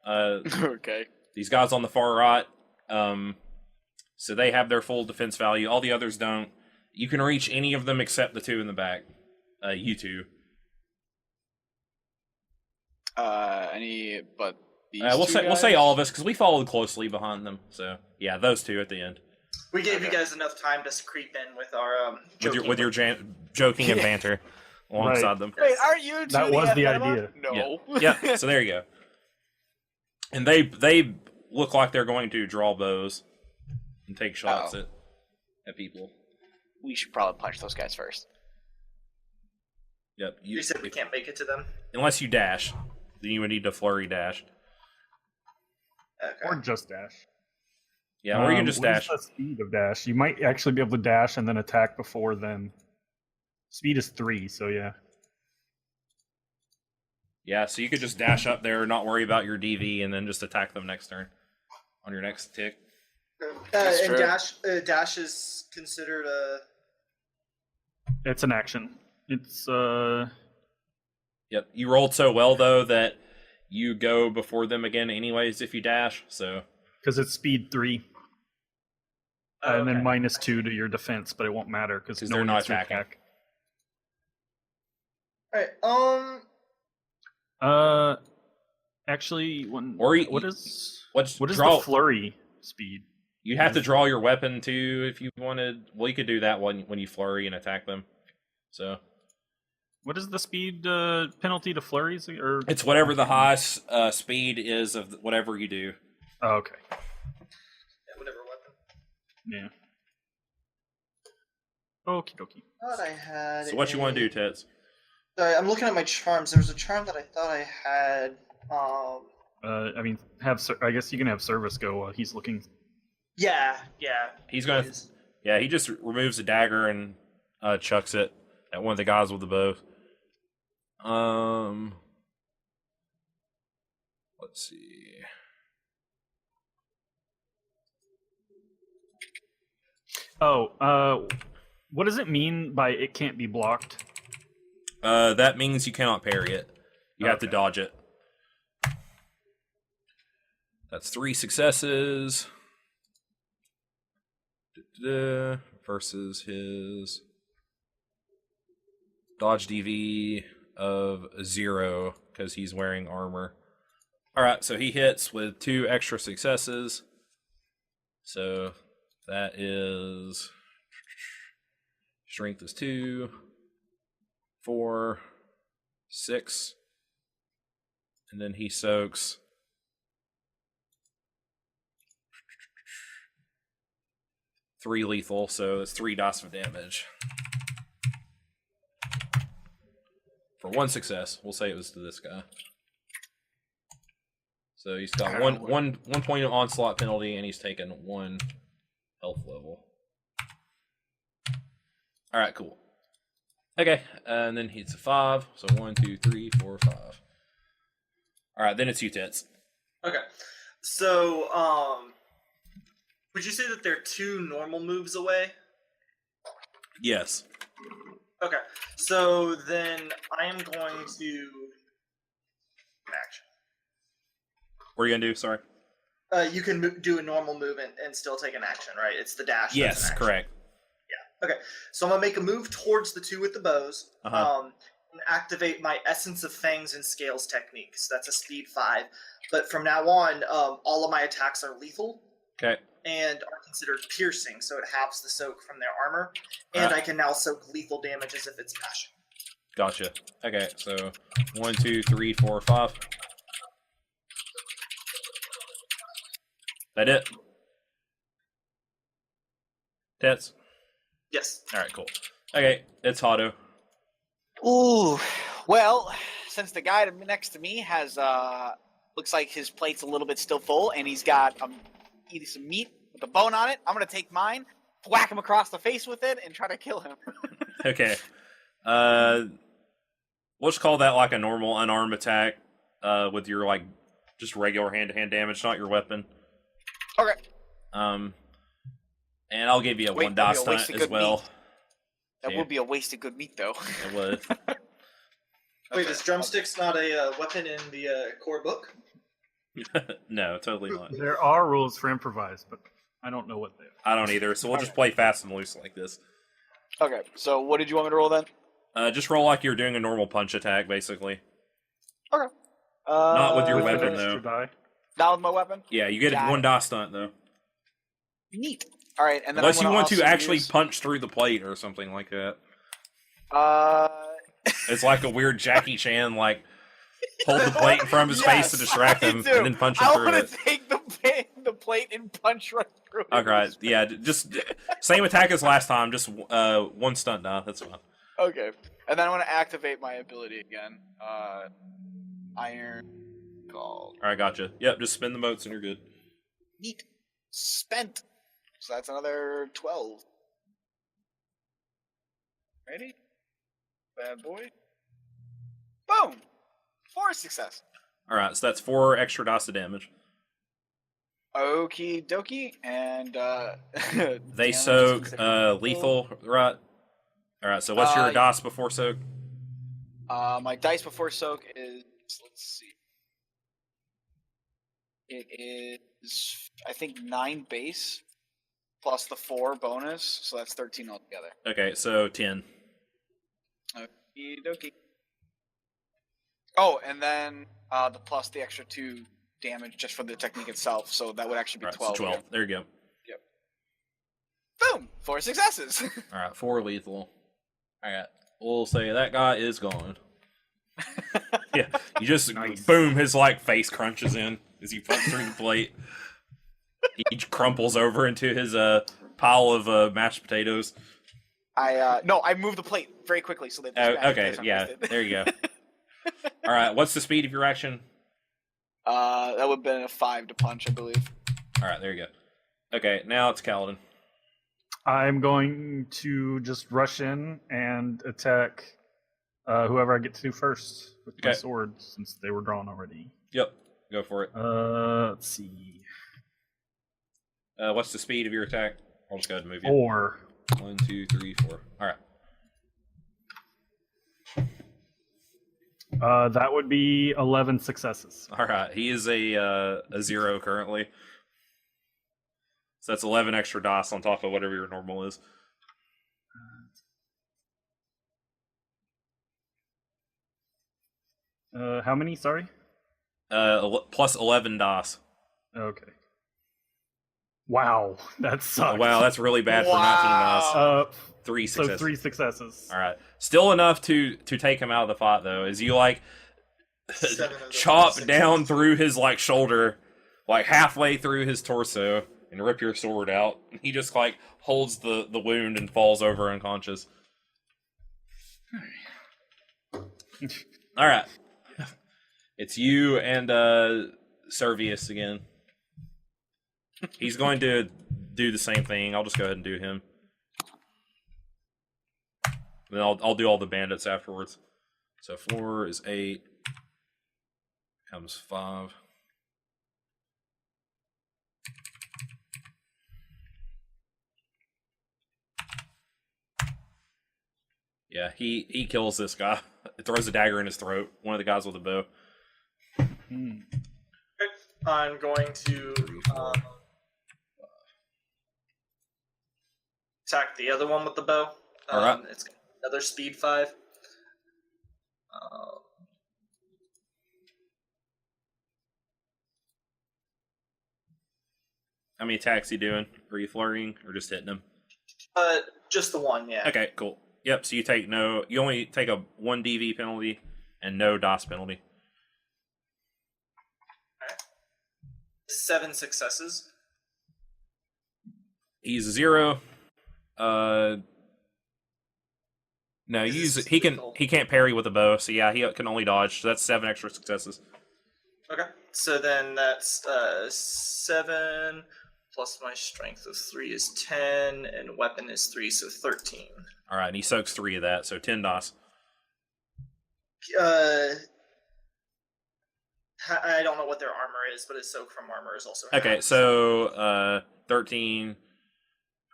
Okay. These guys on the far right, so they have their full defense value. All the others don't. You can reach any of them except the 2 in the back. You 2. But these We'll two say guys? all of us because we followed closely behind them. So yeah, those 2 at the end We gave you Okay. guys enough time to creep in with our with your joking and banter alongside them. Wait, aren't you? Two That was the anathema? idea. No. Yeah, so there you go. And they look like they're going to draw bows and take shots Oh. at people. We should probably punch those guys first. Yep. You said we can't make it to them. Unless you dash, then you would need to flurry dash. Okay. Or just dash. Yeah, or you can just what is dash. the speed of dash? You might actually be able to dash and then attack before then. Speed is 3, so yeah. Yeah, so you could just dash up there, not worry about your DV, and then just attack them next turn on your next tick. That's And true. dash is considered a. It's an action. It's Yep, you rolled so well though that you go before them again, anyways, if you dash. So because it's speed 3. And then okay. -2 to your defense, but it won't matter because no they're one not gets to attacking. attack. All right. Actually, Or what is draw? the flurry speed? You have to draw your weapon too if you wanted. Well, you could do that when you flurry and attack them. So What is the speed penalty to flurries? Or it's whatever the highest speed is of whatever you do. Oh, okay. Yeah, whatever weapon. Yeah. Okie dokie. I thought I had. So what you want to do, Tets? Sorry, I'm looking at my charms. There was a charm that I thought I had. I mean, I guess you can have service go while he's looking. Yeah. He's gonna. please. Yeah, he just removes a dagger and chucks it at one of the guys with the bow. Let's see. Oh, what does it mean by it can't be blocked? That means you cannot parry it. You have to Okay. dodge it. That's 3 successes. Versus his dodge DV of 0 because he's wearing armor. Alright, so he hits with 2 extra successes. So that is strength is 2, 4, 6, and then he soaks 3 lethal, so it's 3 dice of damage. For 1 success. We'll say it was to this guy. So he's got one point of onslaught penalty, and he's taken 1 health level. Alright, cool. Okay, and then he's a 5. So 1, 2, 3, 4, 5. Alright, then it's you, Tits. Okay. So, would you say that they're 2 normal moves away? Yes. Okay. So then I am going to action. What are you gonna do? Sorry. You can do a normal move and still take an action, right? It's the dash. that's Yes, an action. correct. Okay, so I'm gonna make a move towards the 2 with the bows. And activate my Essence of Fangs and Scales techniques. That's a speed 5. But from now on, all of my attacks are lethal Okay. and are considered piercing, so it halves the soak from their armor. And I can now soak lethal damage as if it's passion. Gotcha. Okay, so 1, 2, 3, 4, 5. That it? Tits? Yes. Alright, cool. Okay, it's Hado. Ooh, well, since the guy next to me has, looks like his plate's a little bit still full, and he's got eating some meat with a bone on it, I'm gonna take mine, whack him across the face with it, and try to kill him. Okay. We'll just call that like a normal unarmed attack with your, like, just regular hand-to-hand damage, not your weapon. Okay. And I'll give you a Wait, 1 die that'd be a waste stunt of as good well. meat. That would be a waste of good meat, though. It would. Wait, is drumsticks not a weapon in the core book? No, totally not. There are rules for improvise, but I don't know what they are. I don't either, so we'll just play fast and loose like this. Okay, so what did you want me to roll then? Just roll like you're doing a normal punch attack, basically. Okay. Not with your With an weapon, extra though. die. Not with my weapon? Yeah, you get a Got 1 it. die stunt, though. Neat. All right, and then Unless I'm you gonna want to also actually use, punch through the plate or something like that. It's It's like a weird Jackie Chan, like, hold the plate in front of his face to distract him, and then punch him I through want it. to take the plate and punch right through it. Okay, yeah, just same attack as last time, just 1 stunt die, that's fine. Okay, and then I want to activate my ability again. Iron Gall. Alright, gotcha. Yep, just spin the motes and you're good. Neat. spent. So that's another 12. Ready? Bad boy. Boom! 4 success. All right, so that's 4 extra dice of damage. Okie dokie, and They damage is soak considered lethal, right? All right, so what's your dice before soak? My dice before soak is, let's see. It is, I think, 9 base plus the 4 bonus, so that's 13 altogether. Okay, so 10. Okie dokie. Oh, and then the extra 2 damage just for the technique itself, so that would actually be All right, 12. so 12. Yeah. There you go. Boom! 4 successes. All right, 4 lethal. All right, we'll say that guy is gone. Yeah, you just boom, his like face crunches in as you punch through the plate. He crumples over into his pile of mashed potatoes. I moved the plate very quickly so that Okay, yeah, there you go. All right, what's the speed of your action? That would have been a 5 to punch, I believe. All right, there you go. Okay, now it's Kaladin. I'm going to just rush in and attack whoever I get to first with my Okay. sword, since they were drawn already. Yep, go for it. Let's see. What's the speed of your attack? I'll just go ahead and move you. 4. 1, 2, 3, 4. All right. That would be 11 successes. All right. He is a 0 currently. So that's 11 extra dice on top of whatever your normal is. How many? Sorry. Plus 11 dice. Okay. Wow, that sucks. Wow, that's really bad for Wow. matching dice. 3 So successes. 3 successes. All right. Still enough to take him out of the fight though. As you like 7 of the chop 6 down successes. through his like shoulder, like halfway through his torso, and rip your sword out. He just like holds the wound and falls over unconscious. All right. It's you and Servius again. He's going to do the same thing. I'll just go ahead and do him. Then I'll do all the bandits afterwards. So 4 is 8. Comes 5. Yeah, he kills this guy. Throws a dagger in his throat. One of the guys with a bow. Hmm. I'm going to attack the other one with the bow. All right. It's another speed 5. How many attacks he doing? Are you flurrying or just hitting him? Just the one, yeah. Okay, cool. Yep, so you only take a 1 DV penalty and no DOS penalty. 7 successes. He's a 0. No, he can't parry with a bow, so yeah, he can only dodge. So that's 7 extra successes. Okay, so then that's 7 plus my strength of 3 is 10, and weapon is 3, so 13. All right, and he soaks 3 of that, so 10 DOS. I don't know what their armor is, but his soak from armor is also Okay, half. so 13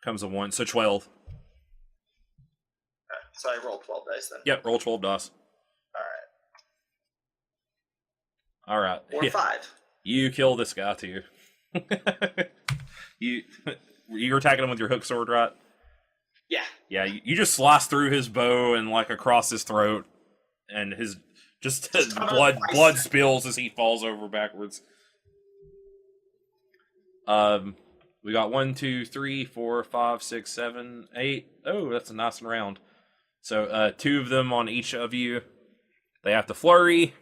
becomes a 1, so 12. So I roll 12 dice then. Yep, roll 12 DOS. All right. Or Yeah. 5. You kill this guy too. You're attacking him with your hook sword, right? Yeah. Yeah, you just slice through his bow and like across his throat, and his blood spills as he falls over backwards. We got 1, 2, 3, 4, 5, 6, 7, 8. Oh, that's a nice round. So 2 of them on each of you. They have to flurry.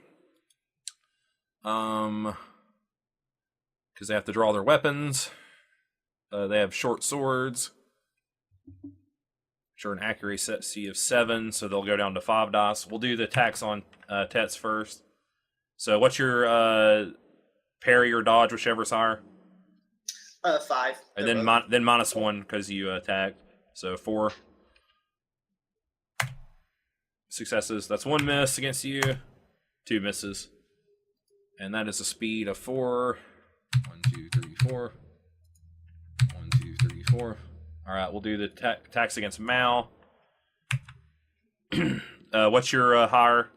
Because they have to draw their weapons. They have short swords. Sure, an accuracy of 7, so they'll go down to 5 dice. We'll do the attacks on Tets first. So, what's your parry or dodge, whichever's higher? 5. And They're then both. then -1 because you attacked. So 4 successes. That's 1 miss against you. 2 misses. And that is a speed of 4. 1, 2, 3, 4. 1, 2, 3, 4. All right, we'll do the attacks against Mal. What's your higher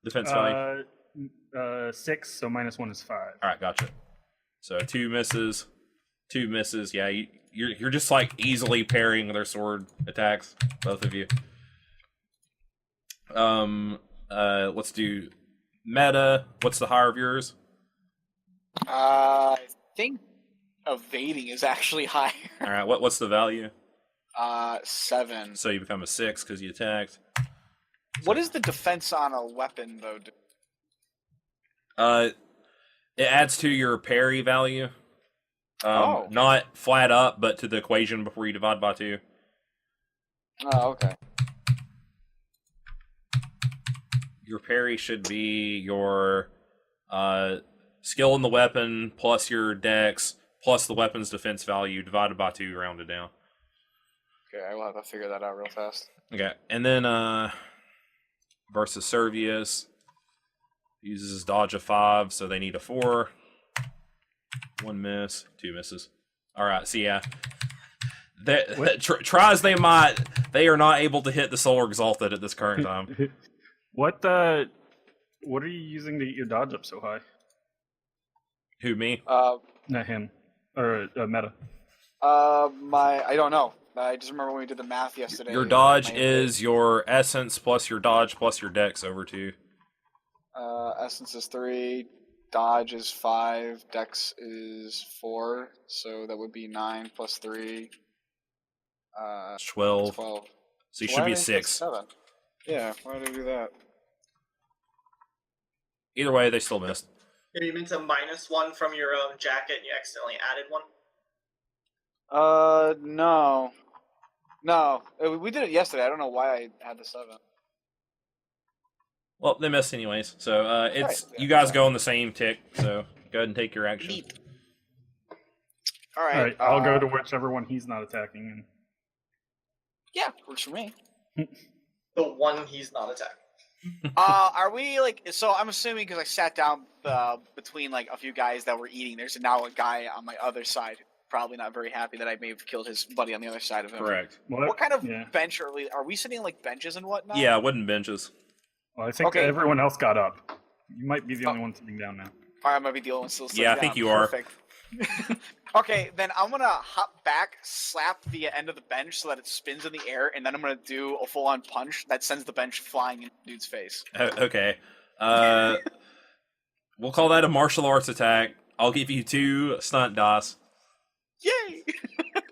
defense value? 6, so -1 is 5. All right, gotcha. So 2 misses, 2 misses. Yeah, you're just like easily parrying their sword attacks, both of you. Let's do meta. What's the higher of yours? I think evading is actually higher. All right, what's the value? 7. So you become a 6 because you attacked. What is the defense on a weapon though? It adds to your parry value. Oh. Not flat up, but to the equation before you divide by 2. Oh, okay. Your parry should be your skill in the weapon plus your dex plus the weapon's defense value divided by 2 rounded down. Okay, I will have to figure that out real fast. Okay, and then versus Servius uses his dodge of 5, so they need a 4. 1 miss, 2 misses. All right, so yeah, try as they might, they are not able to hit the Solar Exalted at this current time. What are you using to get your dodge up so high? Who, me? Not him. Or Meta. I don't know. I just remember when we did the math yesterday. Your dodge is your essence plus your dodge plus your dex over 2. Essence is 3, dodge is 5, dex is 4, so that would be 9 plus 3. 12. 12. So you Why should be did a I say 6. 7? Yeah, why did I do that? Either way, they still missed. You meant a -1 from your jacket and you accidentally added 1? No. No. We did it yesterday. I don't know why I had the 7. Well, they missed anyways. So it's Right, you guys yeah. go on the same tick. So go ahead and take your action. Neat. Alright. Alright, I'll go to whichever one he's not attacking. Yeah, works for me. The one he's not attacking. Are we like? So I'm assuming because I sat down between like a few guys that were eating. There's now a guy on my other side, probably not very happy that I may have killed his buddy on the other side of him. Correct. What kind of Yeah. bench are we? Are we sitting on like benches and whatnot? Yeah, wooden benches. Well, I think Okay. everyone else got up. You might be the only one sitting down now. I might be the only one still sitting Yeah, I down. think you are. Perfect. Okay, then I'm gonna hop back, slap the end of the bench so that it spins in the air, and then I'm gonna do a full-on punch that sends the bench flying in the dude's face. Okay. We'll call that a martial arts attack. I'll give you 2 stunt dice, Yay!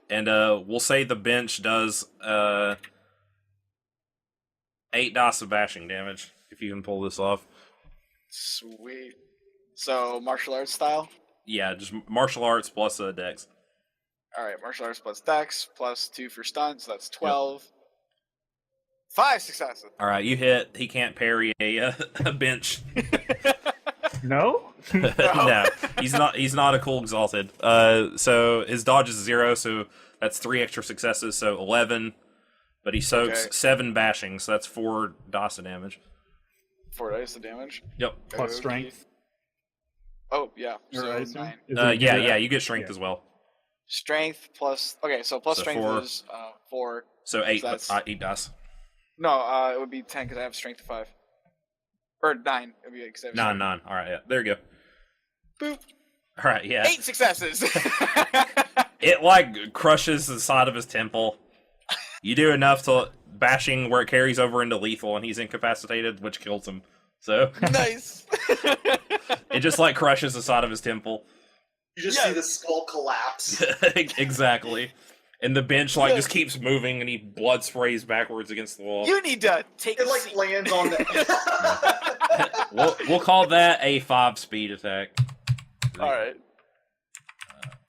and we'll say the bench does 8 dice of bashing damage if you can pull this off. Sweet. So martial arts style. Yeah, just martial arts plus dex. All right, martial arts plus dex plus 2 for stun, so that's 12. 5 successes. All right, you hit. He can't parry a bench. No? No, he's not a cool exalted. So his dodge is 0, so that's 3 extra successes, so 11. But he soaks 7 bashing, so that's 4 dice of damage. 4 dice of damage. Yep. Plus Okay. strength. Oh yeah, Or so I assume? 9. Is it- Yeah, you get strength Yeah. as well. Strength plus. Okay, so plus So strength 4. is 4. So 8, So that's- 8 dice. No, it would be 10 because I have strength of 5. Or 9. It would be because I have 9. All right, yeah, there you go. Boop. All right, yeah. 8 successes. It like crushes the side of his temple. You do enough to bashing where it carries over into lethal, and he's incapacitated, which kills him. So Nice. it just like crushes the side of his temple. You just see the skull collapse. Exactly. And the bench like just keeps moving, and he blood sprays backwards against the wall. You need to take It a like seat. lands on the. We'll call that a 5 speed attack. All right.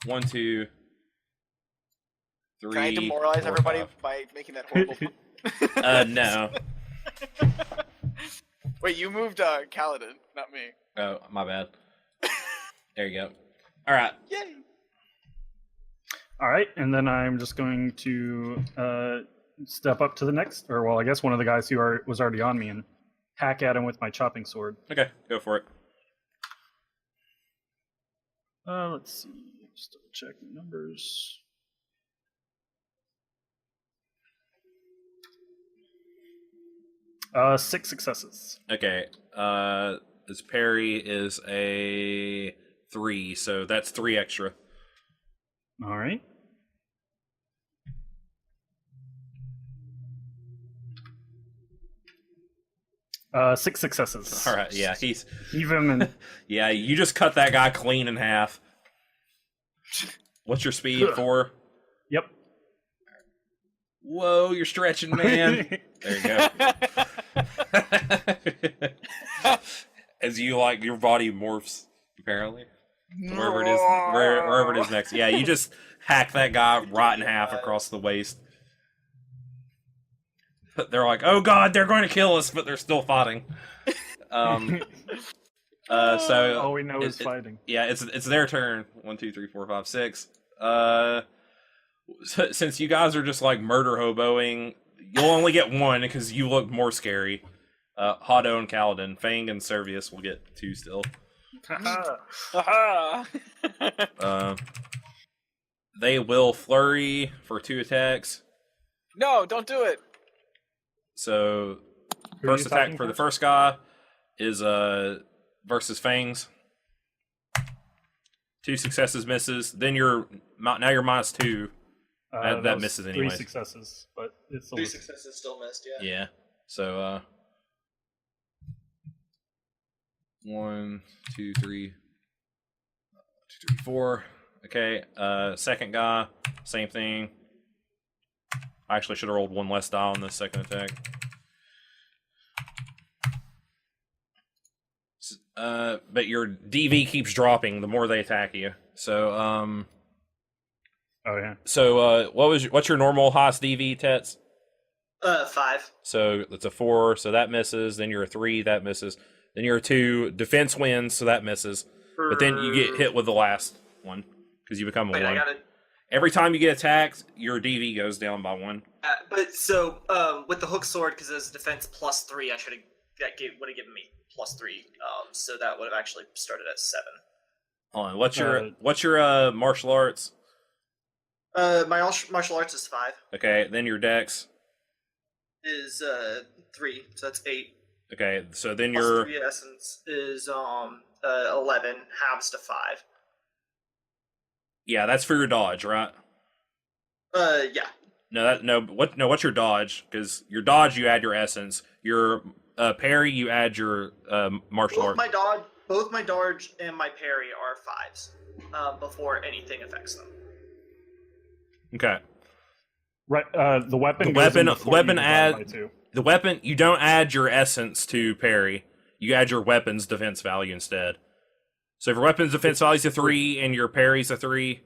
1, 2, 3. Can I demoralize 4, everybody 5. by making that horrible? No. Wait, you moved Kaladin, not me. Oh, my bad. There you go. All right. Yay! All right, and then I'm just going to step up to the next, or well, I guess one of the guys who was already on me and hack at him with my chopping sword. Okay, go for it. Let's see. Just double check the numbers. Six successes. Okay. His parry is a 3, so that's 3 extra. All right. Six successes. All right. Yeah, he's. Heave him and Yeah, you just cut that guy clean in half. What's your speed? 4? Yep. Whoa, you're stretching, man. There you go. As you your body morphs, apparently. Wherever it is next. Yeah, you just hack that guy right in half across the waist. They're like, oh god, they're going to kill us, but they're still fighting. So all we know is fighting. Yeah, it's their turn. 1, 2, 3, 4, 5, 6. Since you guys are just like murder hoboing, you'll only get 1 because you look more scary. Hado and Kaladin, Fang and Servius will get 2 still. They will flurry for 2 attacks. No, don't do it. So Who are first you attack attacking for the first? first guy is versus Fangs. 2 successes misses. Then you're now you're -2. That was misses 3 anyways. successes, but it's Three successes still missed. Yeah. Yeah. So 1, 2, 3, 2, 3, 4. Okay. Second guy, same thing. I actually should have rolled 1 less die on this second attack. But your DV keeps dropping the more they attack you. So Oh yeah. So what's your normal highest DV, Tets? 5. So it's a 4, so that misses. Then you're a 3, that misses. Then you're a 2. Defense wins, so that misses. But then you get hit with the last one because you become a 1. Wait, I got it. Every time you get attacked, your DV goes down by 1. But so with the hook sword, because it was defense +3, I should have would have given me +3. So that would have actually started at 7. Hold on, what's your martial arts? My martial arts is 5. Okay, then your dex. Is 3, so that's 8. Okay, so then Plus your 3 essence is 11, halves to 5. yeah, that's for your dodge, right? Yeah. What's your dodge? Because your dodge you add your essence. Your parry you add your martial art. Both my dodge and my parry are 5s before anything affects them. Okay. Right. The weapon. The goes in weapon. before Weapon you divide by add. 2. The weapon. You don't add your essence to parry. You add your weapon's defense value instead. So if your weapon's defense value is a 3 and your parry's a 3,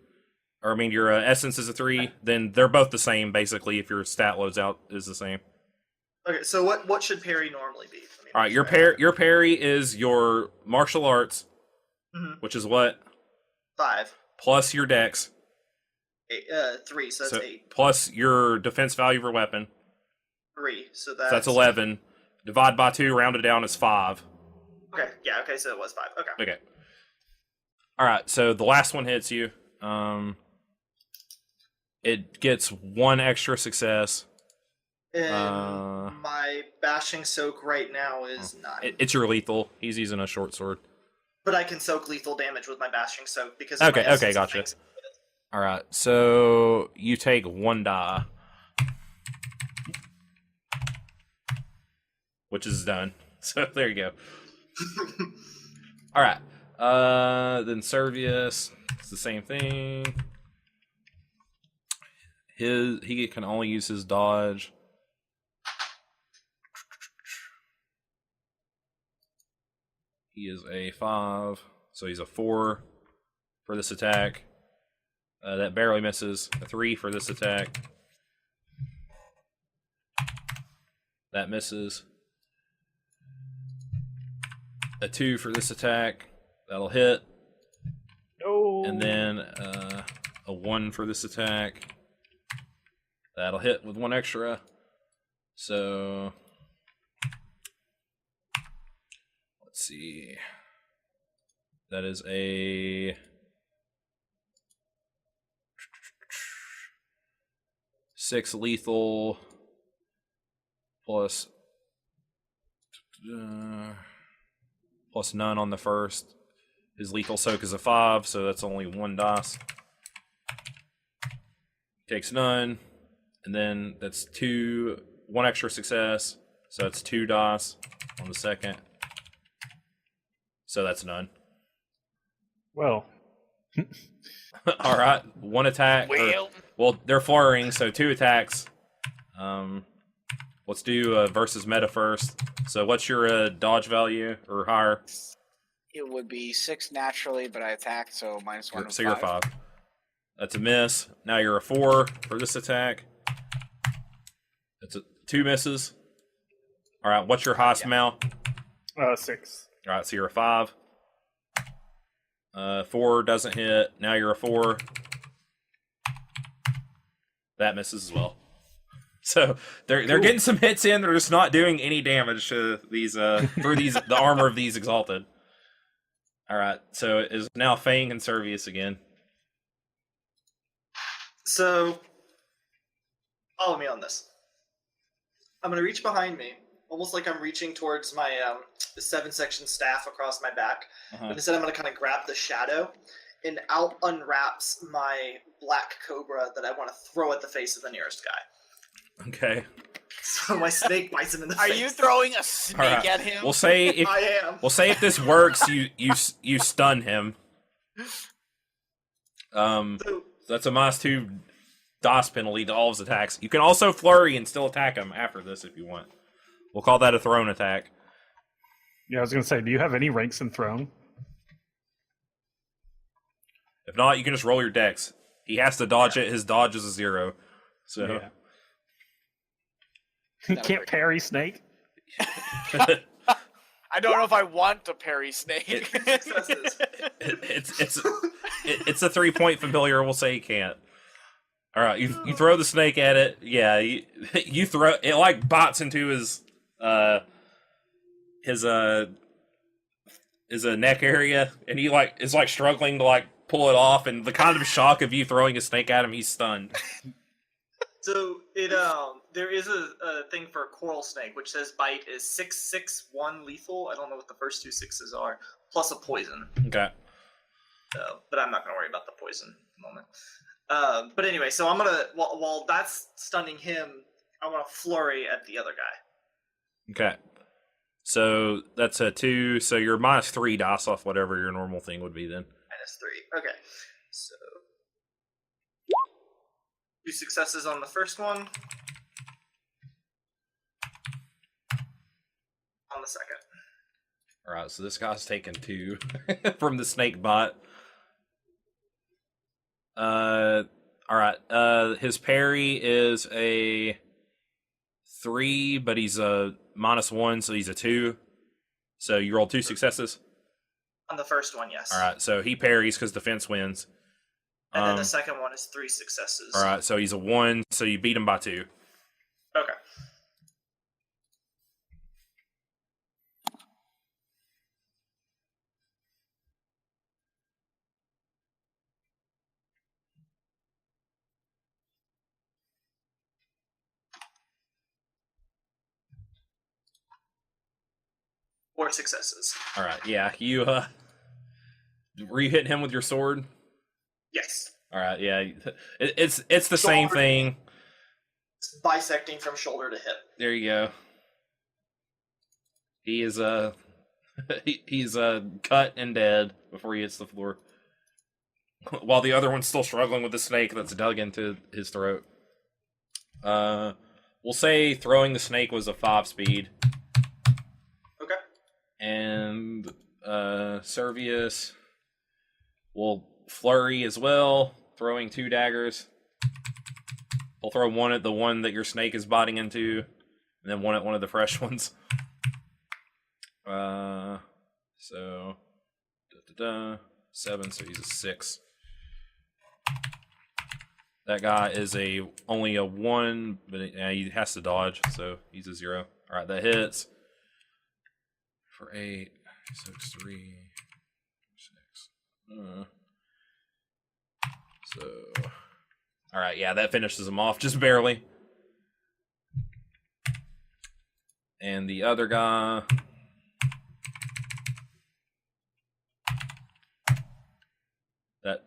or I mean your essence is a 3, then they're both the same basically. If your stat loads out is the same. Okay, so what should parry normally be? All right, your parry is your martial arts, which is what 5. plus your dex. 3, so that's 8. Plus your defense value for weapon. 3, so So that's 11. Divide by 2, rounded down is 5. Okay, yeah, okay, so it was 5. Okay. Okay. All right, so the last one hits you. It gets 1 extra success. And my bashing soak right now is 9. It's your lethal. He's using a short sword. But I can soak lethal damage with my bashing soak because Okay, gotcha. All right, so you take 1 die, which is done. So there you go. All right, then Servius, it's the same thing. He can only use his dodge. He is a 5, so he's a 4 for this attack. That barely misses. A 3 for this attack. That misses. A 2 for this attack. That'll hit. No. And then a 1 for this attack. That'll hit with 1 extra. So let's see. That is a 6 lethal plus none on the first. His lethal soak is a 5, so that's only 1 dice. Takes none, and then that's 1 extra success, so that's 2 dice on the second. So that's none. Well, All right, 1 attack. Well, they're flurrying, so 2 attacks. Let's do versus meta first. So what's your dodge value or higher? It would be 6 naturally, but I attacked, so -1. So you're 5. That's a miss. Now you're a 4 for this attack. That's 2 misses. All right, what's your highest amount? 6. All right, so you're a 5. 4 doesn't hit. Now you're a 4. That misses as well. So they're getting some hits in. They're just not doing any damage to these through the armor of these Exalted. All right, so it is now Fang and Servius again. So, follow me on this. I'm going to reach behind me, almost like I'm reaching towards my 7-section staff across my back. But instead, I'm going to kind of grab the shadow, and out unwraps my black cobra that I want to throw at the face of the nearest guy. Okay. So my snake bites him in the Are face. you throwing a snake All right. at him? We'll say if I am. We'll say if this works, you stun him. So, That's a -2 DOS penalty to all his attacks. You can also flurry and still attack him after this if you want. We'll call that a thrown attack. Yeah, I was going to say, do you have any ranks in Throne? If not, you can just roll your dex. He has to dodge it. His dodge is a 0. So Yeah. You can't parry Snake? I don't know if I want to parry snake. successes. it's a 3-point familiar. We'll say he can't. All right, you throw the snake at it. Yeah, you throw it, like bots into his neck area, and he is struggling to pull it off, and the kind of shock of you throwing a snake at him, he's stunned. So there is a thing for a coral snake which says bite is 6/6/1 lethal. I don't know what the first 2 6s are, plus a poison. Okay. But I'm not gonna worry about the poison at the moment. But anyway, so I'm gonna while that's stunning him, I want to flurry at the other guy. Okay. So that's a 2. So you're -3 dice off whatever your normal thing would be then. -3. Okay. So 2 successes on the first one. On the second. All right. So this guy's taking 2 from the snake bot. All right. His parry is a 3, but he's a -1, so he's a 2. So you roll 2 successes. On the first one, yes. All right. So he parries because defense wins. And then the second one is 3 successes. All right. So he's a 1. So you beat him by 2. Okay. Four successes. All right. Yeah. You were you hitting him with your sword? Yes. All right. Yeah. It's the same thing. It's bisecting from shoulder to hip. There you go. He is he's cut and dead before he hits the floor. While the other one's still struggling with the snake that's dug into his throat. We'll say throwing the snake was a 5 speed. Okay. And Servius will flurry as well, throwing 2 daggers. He'll throw one at the one that your snake is biting into, and then one at one of the fresh ones. So 7, so he's a 6. That guy is only a 1, but he has to dodge, so he's a 0. All right, that hits for 8. So it's 3, 6. So, all right, yeah, that finishes him off just barely. And the other guy, that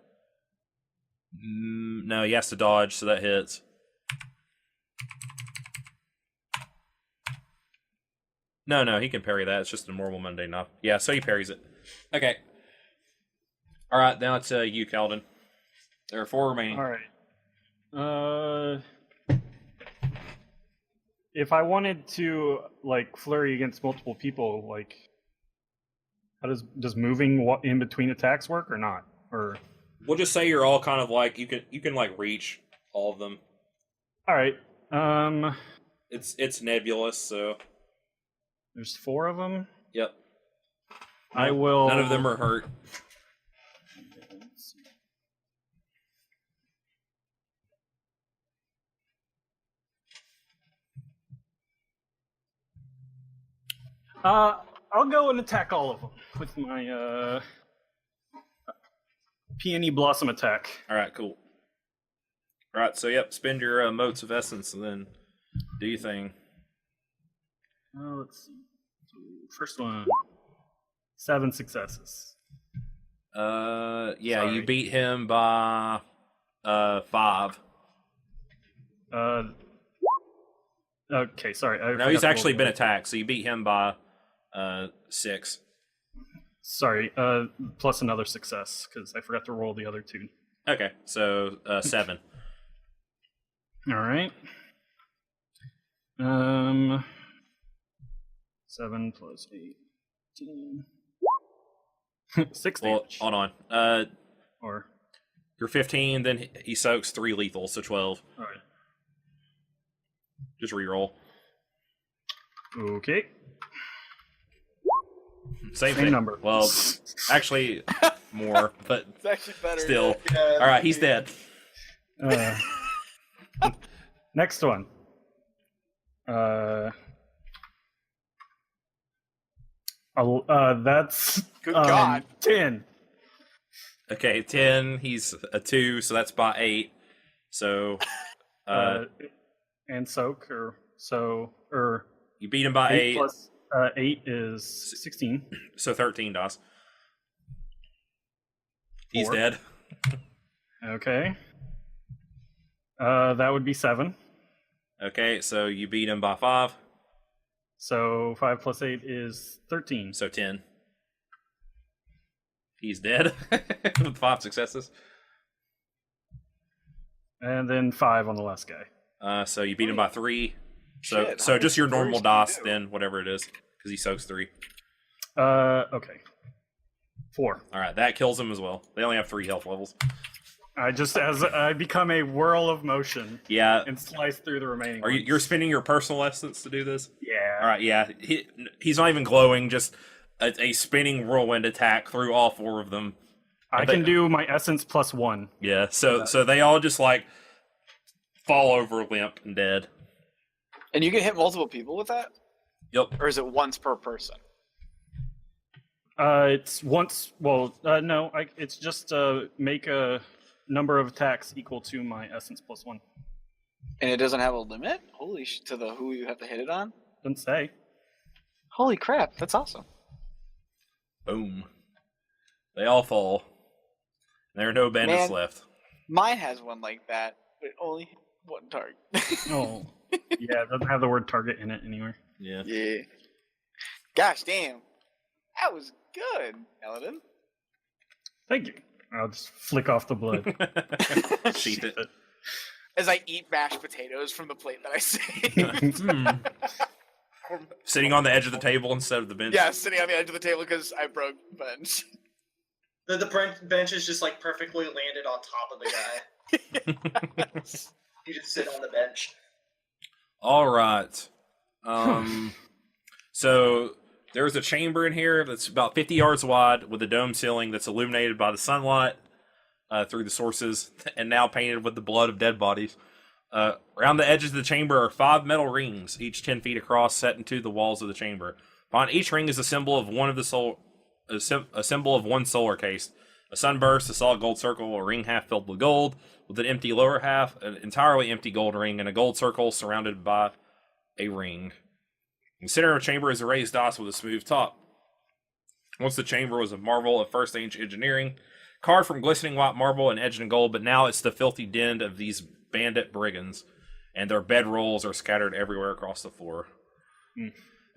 no, he has to dodge, so that hits. No, he can parry that. It's just a normal mundane knife. Yeah, so he parries it. Okay. All right, now it's you, Calden. There are 4 remaining. All right. If I wanted to like flurry against multiple people, like, how does moving in between attacks work or not? Or We'll just say you're all kind of like you can like reach all of them. all right. It's nebulous, so There's 4 of them. yep. I will. None of them are hurt. I'll go and attack all of them with my peony blossom attack. All right, cool. All right, so yep, spend your motes of essence and then do your thing. Let's see. So first one, 7 successes. Yeah, Sorry. you beat him by 5. Okay, sorry. I No, forgot he's to roll actually the been other. attacked, so you beat him by 6. Sorry, plus another success because I forgot to roll the other 2. Okay, so 7. All right. 7 plus 8, 10. 6 Well, damage. hold on. Or You're 15, then he soaks 3 lethal, so 12. all right. Just reroll. Okay. Same Same thing. number. Well, actually, more, but It's actually better. still. Yeah, All right, he's dead. Next one. That's Good God. 10. Okay, 10. He's a 2, so that's by 8. So, And soak or you beat him by 8 8, plus 8 is 16. so 13 dice. He's 4. dead. Okay. That would be 7. Okay, so you beat him by 5, So 5 plus 8 is 13. so 10. He's dead with 5 successes. And then 5 on the last guy. So you beat him by 3. So Shit, so how just your many normal flurries dice can you do? then, whatever it is, because he soaks 3. Okay. 4. All right, that kills him as well. They only have 3 health levels. As I become a whirl of motion Yeah. and slice through the remaining. Are you, ones. you're spending your personal essence to do this? Yeah. All right, yeah. He's not even glowing, just a spinning whirlwind attack through all 4 of them. I can do my essence plus 1. Yeah, so they all just like fall over limp and dead. And you can hit multiple people with that? Yep. Or is it once per person? It's once. Well, no. It's just make a number of attacks equal to my essence plus 1. And it doesn't have a limit? Holy to the who you have to hit it on? Doesn't say. Holy crap, that's awesome. Boom. They all fall. There are no bandits Man. left. Mine has one like that, but only one target. Oh. Yeah, it doesn't have the word target in it anywhere. Yeah. Yeah. Gosh damn. That was good, Eladin. Thank you. I'll just flick off the blood. Sheath it. As I eat mashed potatoes from the plate that I saved. Hmm. Sitting on the edge of the table instead of the bench. Yeah, sitting on the edge of the table because I broke the bench. The bench is just like perfectly landed on top of the guy. You just sit on the bench. All right. So there's a chamber in here that's about 50 yards wide with a dome ceiling that's illuminated by the sunlight. through the sources, and now painted with the blood of dead bodies. Around the edges of the chamber are 5 metal rings, each 10 feet across, set into the walls of the chamber. Upon each ring is a symbol of a symbol of one solar case. A sunburst, a solid gold circle, a ring half filled with gold, with an empty lower half, an entirely empty gold ring, and a gold circle surrounded by a ring. In the center of the chamber is a raised dais with a smooth top. Once the chamber was a marvel of first-age engineering, carved from glistening white marble and edged in gold, but now it's the filthy den of these bandit brigands, and their bedrolls are scattered everywhere across the floor,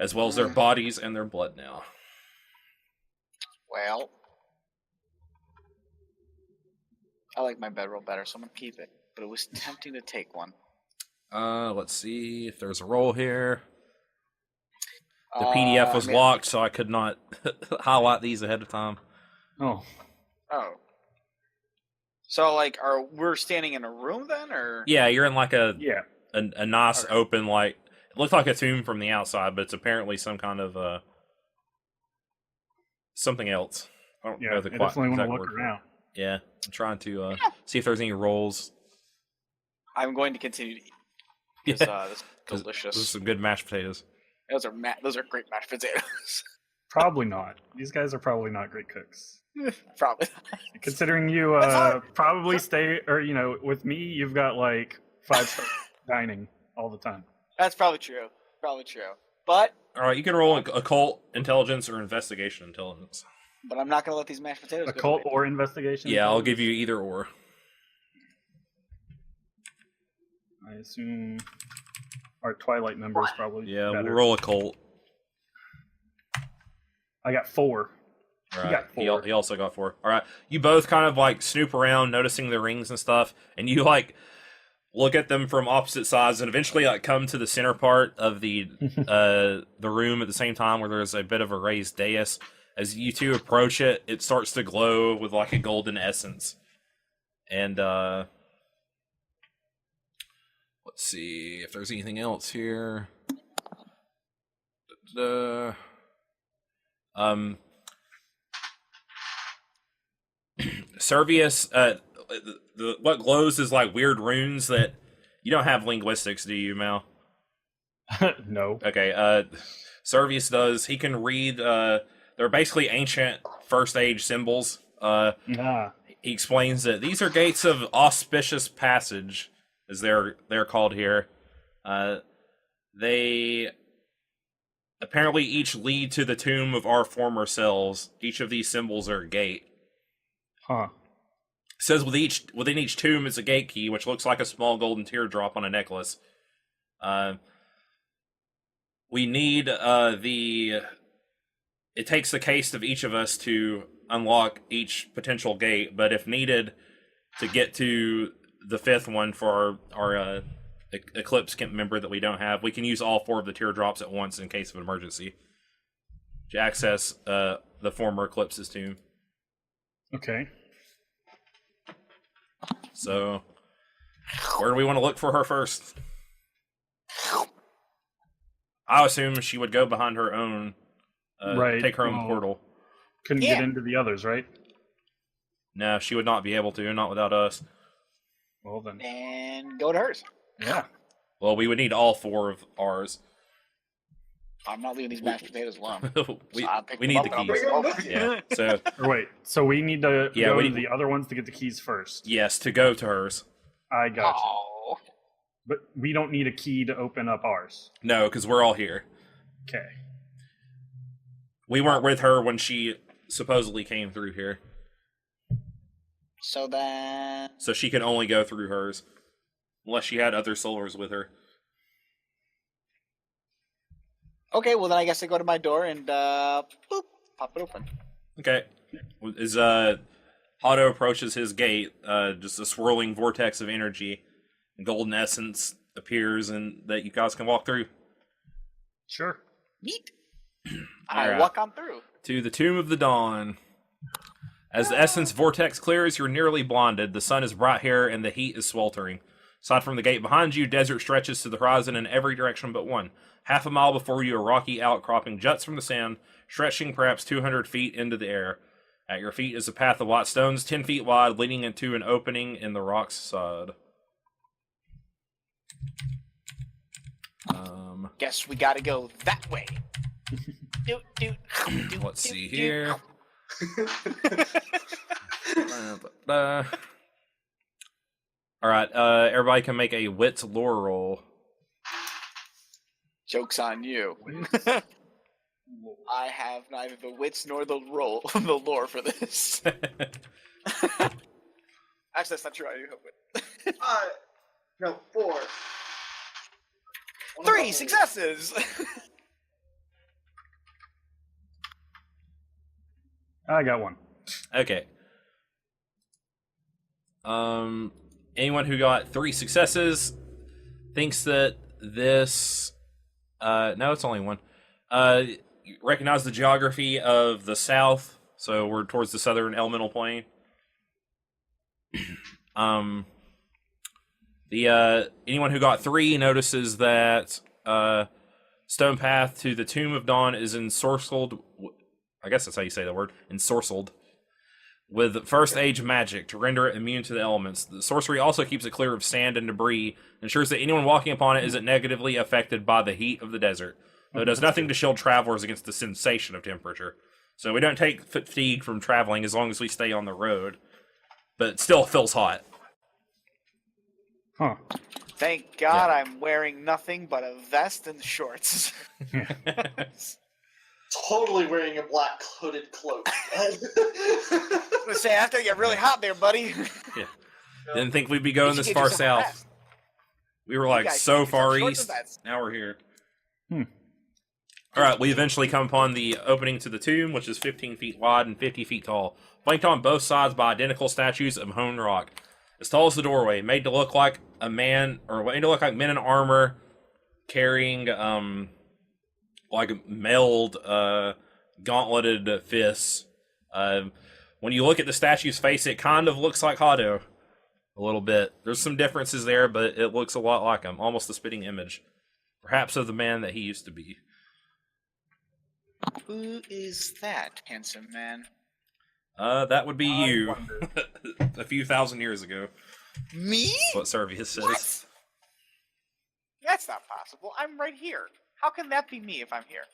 as well as their bodies and their blood now. Well, I like my bedroll better, so I'm gonna keep it. But it was tempting to take one. Let's see if there's a roll here. The PDF was locked, so I could not highlight these ahead of time. Oh. So, like, we're standing in a room then, or? Yeah, you're in like a nice Okay. open, like, it looks like a tomb from the outside, but it's apparently some kind of something else. I don't know the I definitely want to exact look word for it. around. Yeah, I'm trying to see if there's any rolls. I'm going to continue to eat. Yeah, This is those are delicious. some good mashed potatoes. Those are great mashed potatoes. Probably not. These guys are probably not great cooks. Probably. Considering you That's hard. probably stay, or with me, you've got like 5-star dining all the time. That's probably true. But All right, you can roll occult intelligence or investigation intelligence. I'm not gonna let these mashed potatoes Occult go. or investigation? Yeah, I'll give you either or. I assume our Twilight members probably. Yeah, better. we'll roll occult. I got 4. All You right. got 4. He also got 4. All right. You both kind of like snoop around, noticing the rings and stuff, and you like look at them from opposite sides, and eventually like come to the center part of the room at the same time, where there's a bit of a raised dais. As you two approach it, it starts to glow with like a golden essence, and let's see if there's anything else here. Servius, what glows is like weird runes that you don't have linguistics, do you, Mal? No. Okay, Servius does. He can read. They're basically ancient first age symbols. He explains that these are gates of auspicious passage, as they're called here. They apparently each lead to the tomb of our former selves. Each of these symbols are a gate. Huh. It says within each tomb is a gate key, which looks like a small golden teardrop on a necklace. We need it takes the case of each of us to unlock each potential gate, but if needed to get to the 5th one for our Eclipse member that we don't have, we can use all 4 of the teardrops at once in case of emergency to access the former Eclipse's tomb. Okay. So, where do we want to look for her first? I assume she would go behind her own, Right. take her own Well, portal. Couldn't Yeah. get into the others, right? No, she would not be able to, not without us. Well then. And go to hers. Yeah. Well, we would need all 4 of ours. I'm not leaving these mashed potatoes alone. we So I'll pick we them need up the and I'll bring keys. them over. Yeah. So Or wait, so we need to Yeah, go we to need- the other ones to get the keys first. yes, to go to hers. I got you. Oh. But we don't need a key to open up ours. No, because we're all here. Okay. We weren't with her when she supposedly came through here, So then, so she can only go through hers, unless she had other solars with her. okay, well then I guess I go to my door and boop, pop it open. Okay. As Hado approaches his gate, just a swirling vortex of energy, and golden essence appears, and that you guys can walk through Sure. Neat. I Alright. walk on through. to the Tomb of the Dawn. As the essence vortex clears, you're nearly blinded. The sun is bright here, and the heat is sweltering. Aside from the gate behind you, desert stretches to the horizon in every direction but one. Half a mile before you, a rocky outcropping juts from the sand, stretching perhaps 200 feet into the air. At your feet is a path of white stones 10 feet wide, leading into an opening in the rock's side. Guess we gotta go that way. Let's see here. Alright, everybody can make a wits lore roll. Joke's on you. I have neither the wits nor the the lore for this. Actually, that's not true. I do have wit. No, 4. 3 successes. I got one. Okay. Anyone who got 3 successes thinks that this. No, it's only one. You recognize the geography of the south, so we're towards the southern elemental plane. Anyone who got 3 notices that stone path to the Tomb of Dawn is ensorcelled. I guess that's how you say the word. Ensorcelled with first age magic to render it immune to the elements. The sorcery also keeps it clear of sand and debris, ensures that anyone walking upon it isn't negatively affected by the heat of the desert. Though it does nothing to shield travelers against the sensation of temperature. So we don't take fatigue from traveling as long as we stay on the road. But it still feels hot. Huh. Thank God I'm wearing nothing but a vest and shorts. Totally wearing a black hooded cloak. I was gonna say, after you get really hot there, buddy. Yeah. Didn't think we'd be going You this should get far yourself a south. vest. We were You like guys so should get far yourself shorts east. and vests. Now we're here. Hmm. Alright, we eventually come upon the opening to the tomb, which is 15 feet wide and 50 feet tall, flanked on both sides by identical statues of hewn rock. As tall as the doorway, made to look like a man, or made to look like men in armor carrying, like mailed, gauntleted fists. When you look at the statue's face, it kind of looks like Hado. A little bit. There's some differences there, but it looks a lot like him. Almost a spitting image. Perhaps of the man that he used to be. Who is that handsome man? That would be I you. wonder. A few thousand years ago. Me? That's what Servius says. What? That's not possible. I'm right here. How can that be me if I'm here?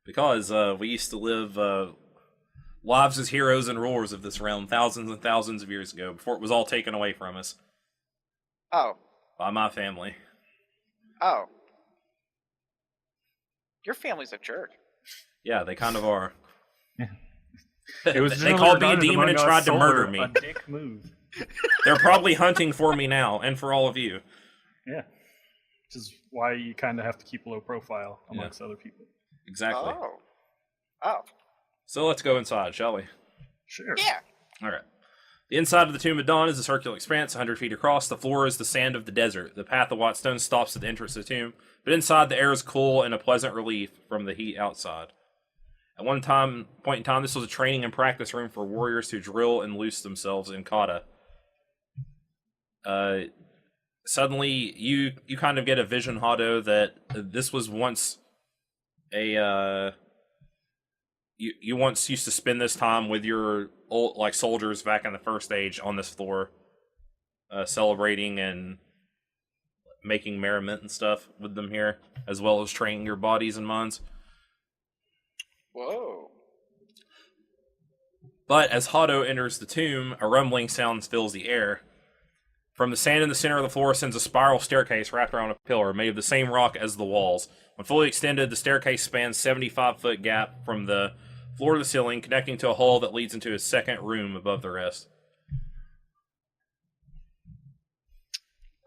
Because we used to live lives as heroes and rulers of this realm thousands and thousands of years ago, before it was all taken away from us Oh. by my family. Oh. Your family's a jerk. Yeah, they kind of are. It was They generally called me a regarded demon and among tried us to murder me. A dick move. They're probably hunting for me now, and for all of you. Yeah. Which is why you kind of have to keep a low profile amongst other people. Exactly. Oh. Oh. So let's go inside, shall we? Sure. Yeah. Alright. The inside of the Tomb of Dawn is a circular expanse, 100 feet across. The floor is the sand of the desert. The path of white stone stops at the entrance of the tomb, but inside the air is cool and a pleasant relief from the heat outside. At one point in time, this was a training and practice room for warriors to drill and loose themselves in kata. Suddenly, you kind of get a vision, Hado, that this was once a you once used to spend this time with your old soldiers back in the first age on this floor, celebrating and making merriment and stuff with them here, as well as training your bodies and minds. Whoa. But as Hado enters the tomb, a rumbling sound fills the air. From the sand in the center of the floor ascends a spiral staircase wrapped around a pillar made of the same rock as the walls. When fully extended, the staircase spans 75-foot gap from the floor to the ceiling, connecting to a hole that leads into a second room above the rest.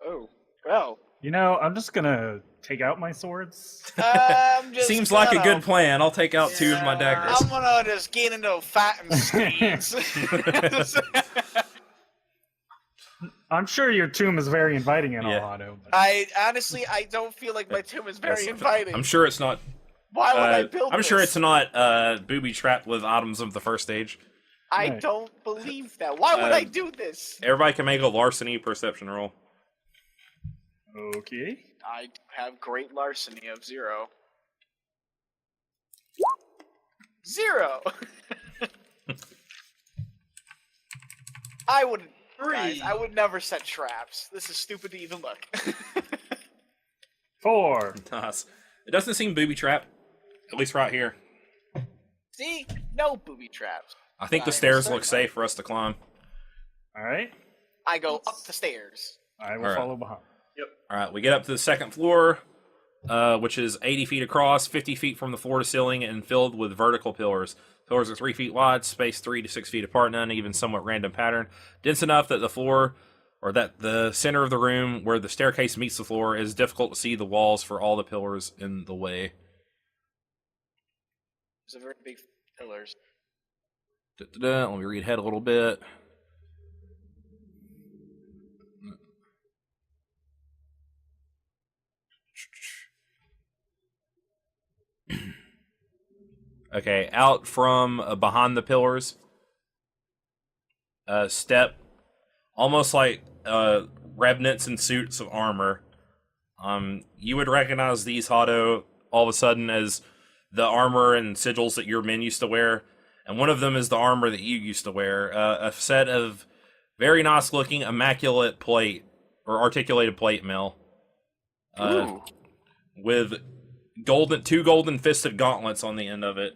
Oh. Well. You know, I'm just gonna take out my swords. I'm just Seems like a good plan. I'll take out 2 of my daggers. I'm gonna just get into fighting steeds. I'm sure your tomb is very inviting in Yeah. Alado. I honestly, I don't feel like my tomb is very Yes, inviting. I'm sure it's not. Why would I build I'm this? sure it's not booby trapped with items of the first stage. I Right. don't believe that. Why would I do this? Everybody can make a larceny perception roll. Okay. I have great larceny of 0. 0. I wouldn't. 3. Guys, I would never set traps. This is stupid to even look. 4. Nice. It doesn't seem booby trap, at least right here. See? No booby traps. I think the I'm stairs certain look safe for us to climb. All right. I go up the stairs. I will All right. follow behind. All right, we get up to the second floor, which is 80 feet across, 50 feet from the floor to ceiling, and filled with vertical pillars. Pillars are 3 feet wide, spaced 3 to 6 feet apart in an uneven, somewhat random pattern. Dense enough that the floor, or that the center of the room where the staircase meets the floor, is difficult to see the walls for all the pillars in the way. There's a very big pillars. Let me read ahead a little bit. Okay, out from behind the pillars, step almost like revenants in suits of armor. You would recognize these, Hado, all of a sudden as the armor and sigils that your men used to wear, and one of them is the armor that you used to wear. A set of very nice looking immaculate plate or articulated plate mail, with two golden fisted gauntlets on the end of it.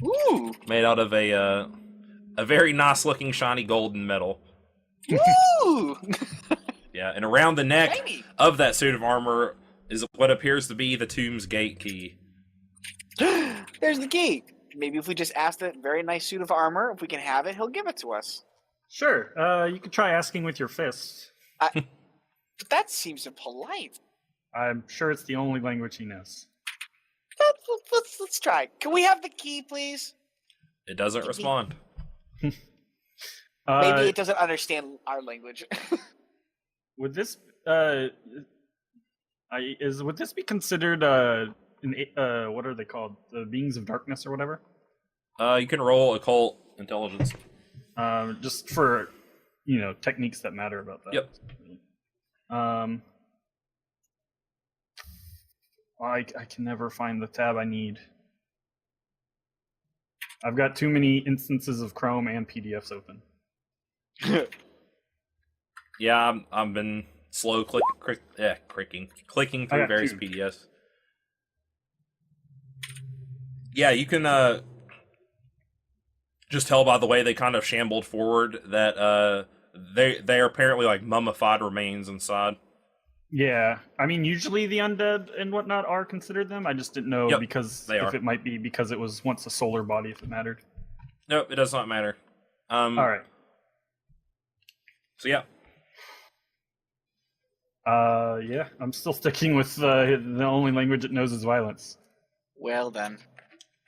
Ooh! Made out of a very nice looking shiny golden metal. Ooh! Yeah, and around the neck Shiny. of that suit of armor is what appears to be the tomb's gate key. There's the key. Maybe if we just ask that very nice suit of armor, if we can have it, he'll give it to us. Sure. You could try asking with your fists. But that seems impolite. I'm sure it's the only language he knows. Let's try. Can we have the key, please? It doesn't respond. Maybe it doesn't understand our language. Would this would this be considered what are they called? The beings of darkness or whatever? You can roll occult intelligence. Just for techniques that matter about that. Yep. I can never find the tab I need. I've got too many instances of Chrome and PDFs open. Yeah, I've been slow clicking through various two. PDFs. Yeah, you can just tell by the way they kind of shambled forward that they are apparently like mummified remains inside. Yeah, I mean, usually the undead and whatnot are considered them. I just didn't know because they are. it might be because it was once a solar body, if it mattered. Nope, it does not matter. All right. So yeah. Yeah, I'm still sticking with the only language it knows is violence. Well then.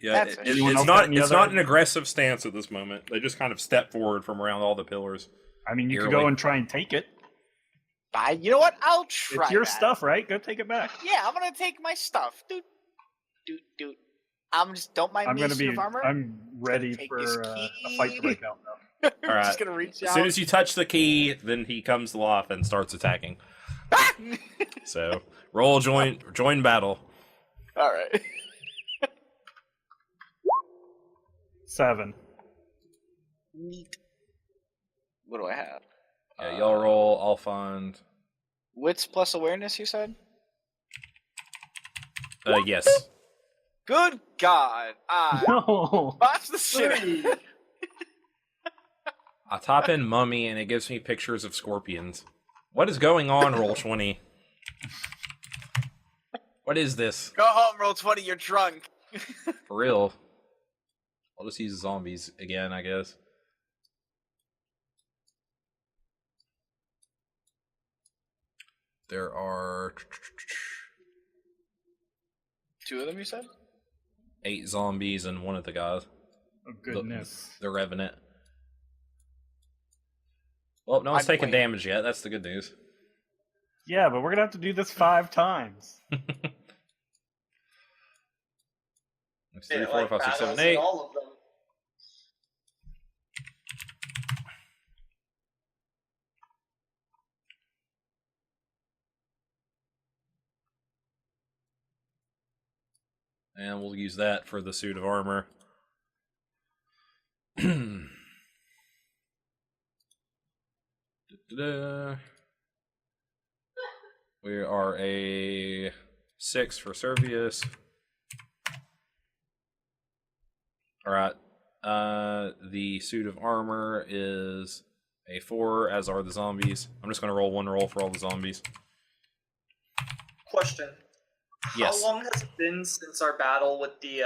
Yeah, That's it's not an aggressive stance at this moment. They just kind of step forward from around all the pillars. I mean, you could go and try and take it. You know what? I'll try. It's your that. stuff, right? Go take it back. Yeah, I'm gonna take my stuff. Dude. I'm just don't mind me. I'm ready for a fight to break out now. All right. Just gonna reach out. As soon as you touch the key, then he comes to life and starts attacking. So roll join battle. All right. 7. Neat. What do I have? Yeah, y'all roll. I'll find. Wits plus awareness, you said? Yes. Good God! No. Watch the shit. I type in mummy and it gives me pictures of scorpions. What is going on, Roll20? What is this? Go home, Roll20. You're drunk. For real. I'll just use zombies again, I guess. There are 2 of them, you said? 8 zombies and one of the guys. Oh, goodness. The Revenant. Well, no one's taking damage yet. That's the good news. Yeah, but we're going to have to do this 5 times. 3, 4, 5, 6, 7, 8. All of them. And we'll use that for the suit of armor. Da-da-da. We are a 6 for Servius. Alright. The suit of armor is a 4, as are the zombies. I'm just going to roll one roll for all the zombies. Question. Yes. How long has it been since our battle with the,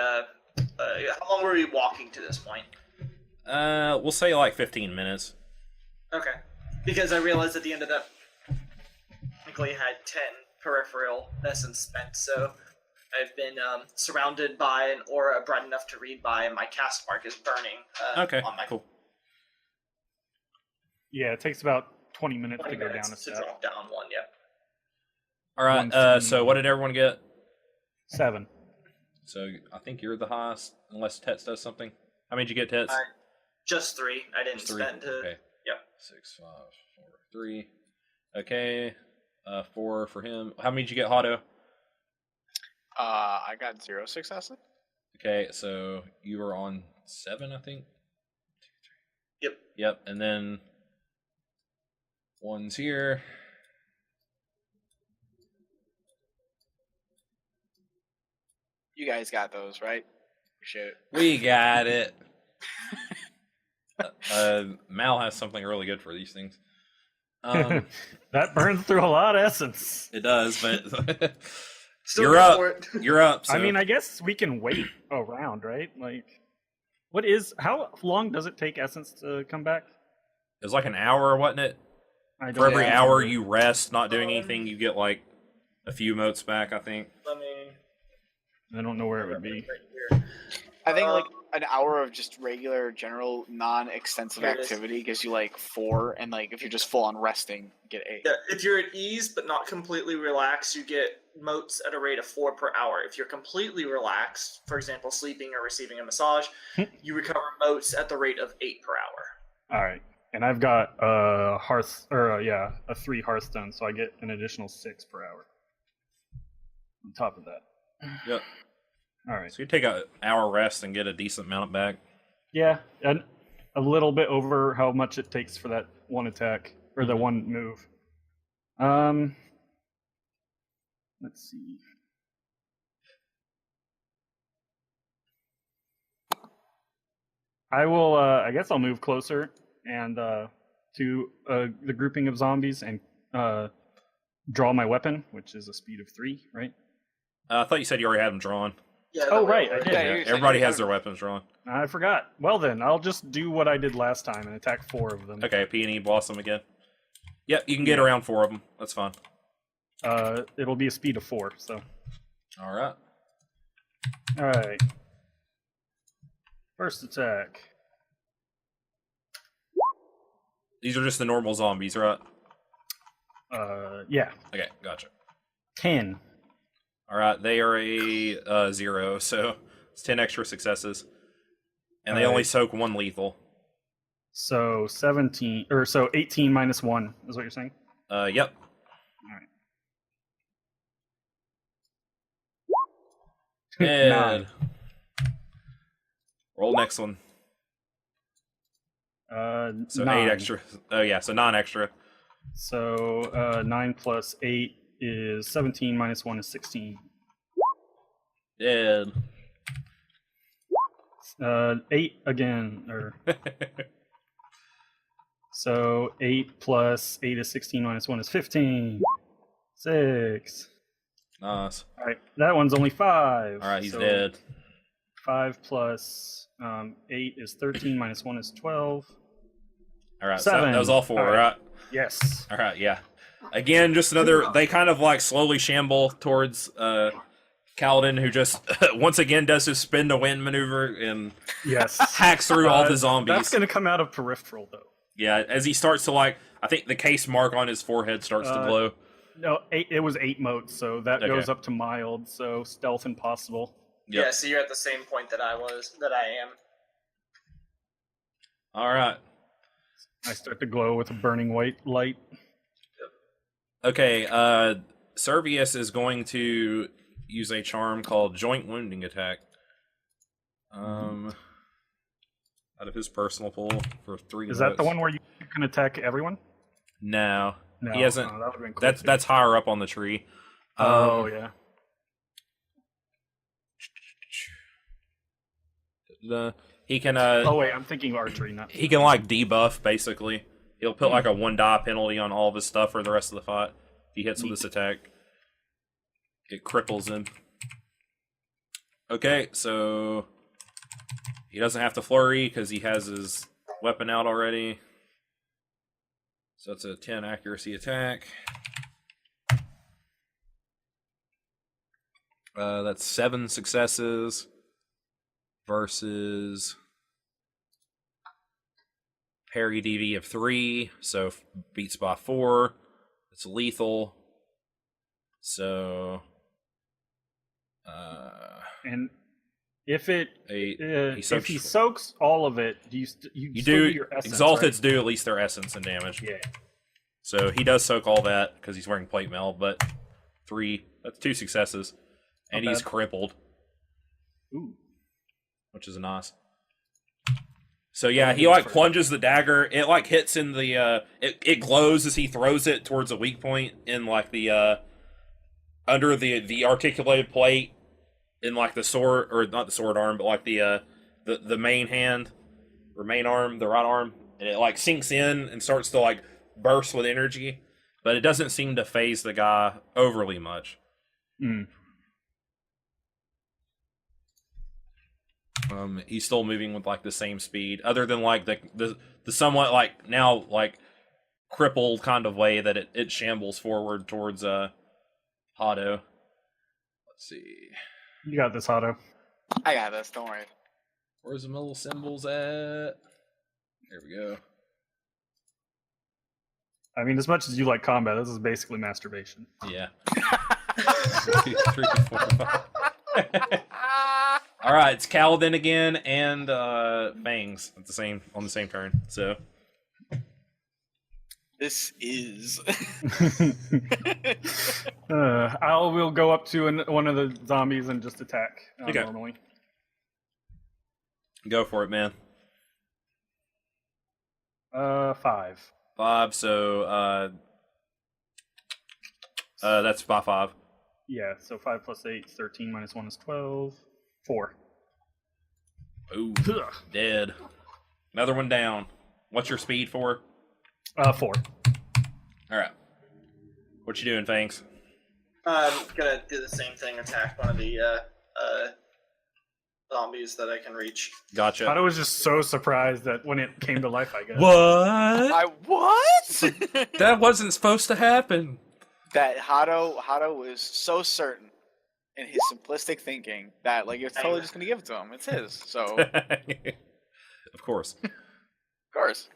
how long were we walking to this point? We'll say like 15 minutes. Okay. Because I realized at the end of that, technically had 10 peripheral essence spent, so I've been surrounded by an aura bright enough to read by, and my cast mark is burning Okay, on my cool. Yeah, it takes about 20 minutes 20 to go minutes down a to step. drop down one, yeah. Alright, so what did everyone get? 7. So I think you're the highest, unless Tets does something. How many did you get, Tets? Just 3. I didn't Just 3. spend it. Okay. Yep. 6, 5, 4, 3. Okay. 4 for him. How many did you get, Hotto? I got 0 successes. Okay, so you were on 7, I think. Yep. Yep, and then one's here. You guys got those, right? Appreciate it. We got it. Mal has something really good for these things. That burns through a lot of essence. It does, but Still you're go up. for it. You're up. So. I mean, I guess we can wait around, right? Like, how long does it take essence to come back? It was like an hour, wasn't it? I For every Yeah. hour you rest, not doing anything, you get like a few motes back, I think. Let me... I don't know where it would be. Right here. I think like an hour of just regular, general, non-extensive Here it is. activity gives you like 4, and like if you're just full on resting, you get 8. Yeah, if you're at ease but not completely relaxed, you get motes at a rate of 4 per hour. If you're completely relaxed, for example, sleeping or receiving a massage, you recover motes at the rate of 8 per hour. All right, and I've got a a 3 Hearthstone, so I get an additional 6 per hour on top of that. Yep. All right. So you take an hour rest and get a decent amount back. Yeah, and a little bit over how much it takes for that one attack or the one move. Let's see. I will. I guess I'll move closer and to the grouping of zombies and draw my weapon, which is a speed of 3, right? I thought you said you already had them drawn. Yeah, Oh, that way right, it I works. did. Yeah, Yeah, you said everybody you has had their them. weapons drawn. I forgot. Well then, I'll just do what I did last time and attack 4 of them. Okay, Peony Blossom again. Yep, you can get Yeah. around 4 of them. That's fine. It'll be a speed of 4. So, All right. all right. First attack. These are just the normal zombies, right? Yeah, Okay, gotcha. 10. All right, they are a 0, so it's 10 extra successes, and they only Alright. soak 1 lethal. So 17, or so 18 minus 1 is what you're saying? Yep. And 9. roll next one. So 9. 8 extra. Oh yeah, so 9 extra. So 9 plus 8 is 17 minus 1 is 16. Dead. 8 again, or so 8 plus 8 is 16 minus 1 is 15. 6. Nice. All right, that one's only 5. All right, he's So dead. 5 plus 8 is 13 minus 1 is 12. All right, so 7. that was all 4, All right. right? Yes. All right, yeah. Again, just another. They kind of like slowly shamble towards Kaladin, who just once again does his spin to win maneuver and Yes. hacks through all the zombies. That's going to come out of peripheral, though. Yeah, as he starts to like, I think the case mark on his forehead starts to glow. No, 8. It was 8 motes, so that Okay. goes up to mild. So stealth impossible. Yep. Yeah, so you're at the same point that I am. All right. I start to glow with a burning white light. Okay. Servius is going to use a charm called Joint Wounding Attack. Out of his personal pool for 3. Is that the one where you can attack everyone? No, No, he hasn't. that would have been quick. That's higher up on the tree. Oh yeah. He can. Oh wait, I'm thinking archery, not. He can like debuff basically. He'll put like a 1 die penalty on all of his stuff for the rest of the fight. If he hits with this attack, it cripples him. Okay, so he doesn't have to flurry because he has his weapon out already. So it's a 10 accuracy attack. That's 7 successes versus parry DV of 3, so beats by 4. It's lethal. So, And if it if he soaks- soaks all of it, do you you still do your essence, Exalteds right? do at least their essence and damage. Yeah. So he does soak all that because he's wearing plate mail, but 3, that's 2 successes. And Not he's bad. crippled, Ooh. which is nice. So yeah, he like plunges the dagger. It like hits in the it glows as he throws it towards a weak point in like the under the articulated plate in like the sword, or not the sword arm, but like the main hand or main arm, the right arm, and it like sinks in and starts to like burst with energy, but it doesn't seem to phase the guy overly much. Mm. He's still moving with like the same speed, other than like the somewhat like now like crippled kind of way that it shambles forward towards Hado. Let's see, You got this, Otto. I got this. Don't worry. where's the middle symbols at? There we go. I mean, as much as you like combat, this is basically masturbation. Yeah. 2, 3, 4, 5. All right, it's Kaladin again and Fangs at on the same turn. So This is. I will go up to one of the zombies and just attack Okay. normally. go for it, man. 5. 5. So that's by 5. Yeah, so 5 plus 8 is 13, minus 1 is 12. 4. Ooh, Ugh. dead. Another one down. What's your speed for? 4. All right. What you doing, Fangs? I'm gonna do the same thing, attack one of the zombies that I can reach. Gotcha. Otto was just so surprised that when it came to life, I guess. What? What? That wasn't supposed to happen. That Hado was so certain in his simplistic thinking that like you're totally just gonna give it to him. It's his. So of Of course. course.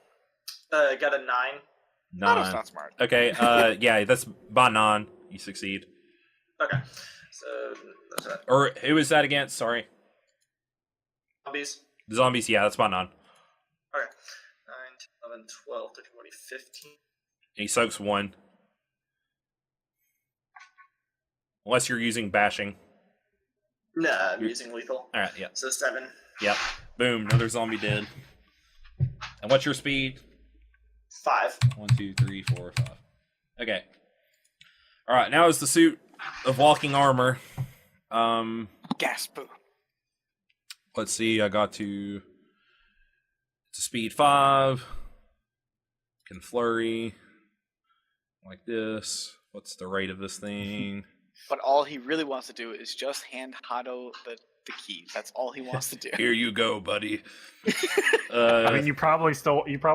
Got a 9. Hado's 9. not smart. Okay, yeah, that's by 9. You succeed. Okay. So that's that. Or who is that against? Sorry. Zombies. The zombies, yeah, that's by 9. Okay. 9, 11, 12, 13, 14, 15. And he soaks 1. Unless you're using bashing. Nah, I'm using lethal. Alright, yeah. So 7. Yep. Boom, another zombie dead. And what's your speed? 5. 1, 2, 3, 4, 5. Okay. Alright, now is the suit of walking armor. Gasp. Let's see, I got to speed 5. Can flurry. Like this. What's the rate of this thing? But all he really wants to do is just hand Hado the key. That's all he wants to do. Here you go, buddy. I mean, you probably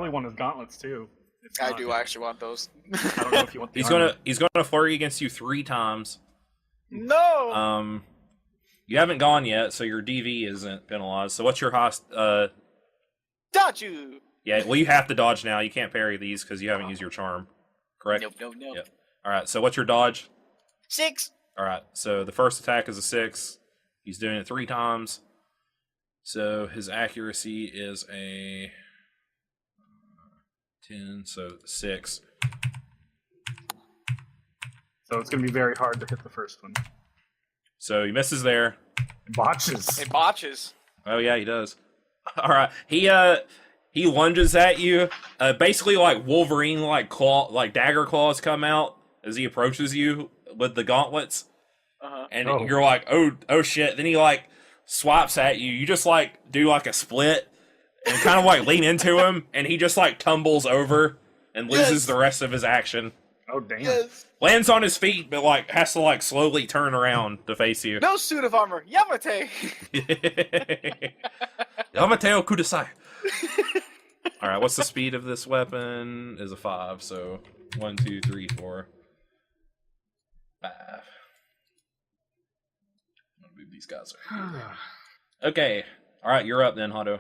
want his gauntlets too. It's I not- do actually want those. I don't know if you want the he's armor. gonna flurry against you 3 times. No. You haven't gone yet, so your DV isn't penalized. So what's your host? Dodge you. Yeah, well, you have to dodge now. You can't parry these because you haven't used your charm. Correct. No. Yep. All right. So what's your dodge? 6. All right. So the first attack is a 6. He's doing it 3 times. So his accuracy is a 10. So 6. So it's going to be very hard to hit the first one. So he misses there. Botches. It botches. Oh yeah, he does. All right. he lunges at you. Basically, like Wolverine, like dagger claws come out as he approaches you with the gauntlets, and you're like, oh shit. Then he like swipes at you. You just like do like a split and kind of like lean into him, and he just like tumbles over and loses the rest of his action. Oh damn! Yes. Lands on his feet, but like has to like slowly turn around to face you. No suit of armor. Yamate. Yamateo Kudasai. All right, what's the speed of this weapon? Is a 5. So 1, 2, 3, 4, 5. I'm gonna move these guys right here. Okay. All right, you're up then, Hado.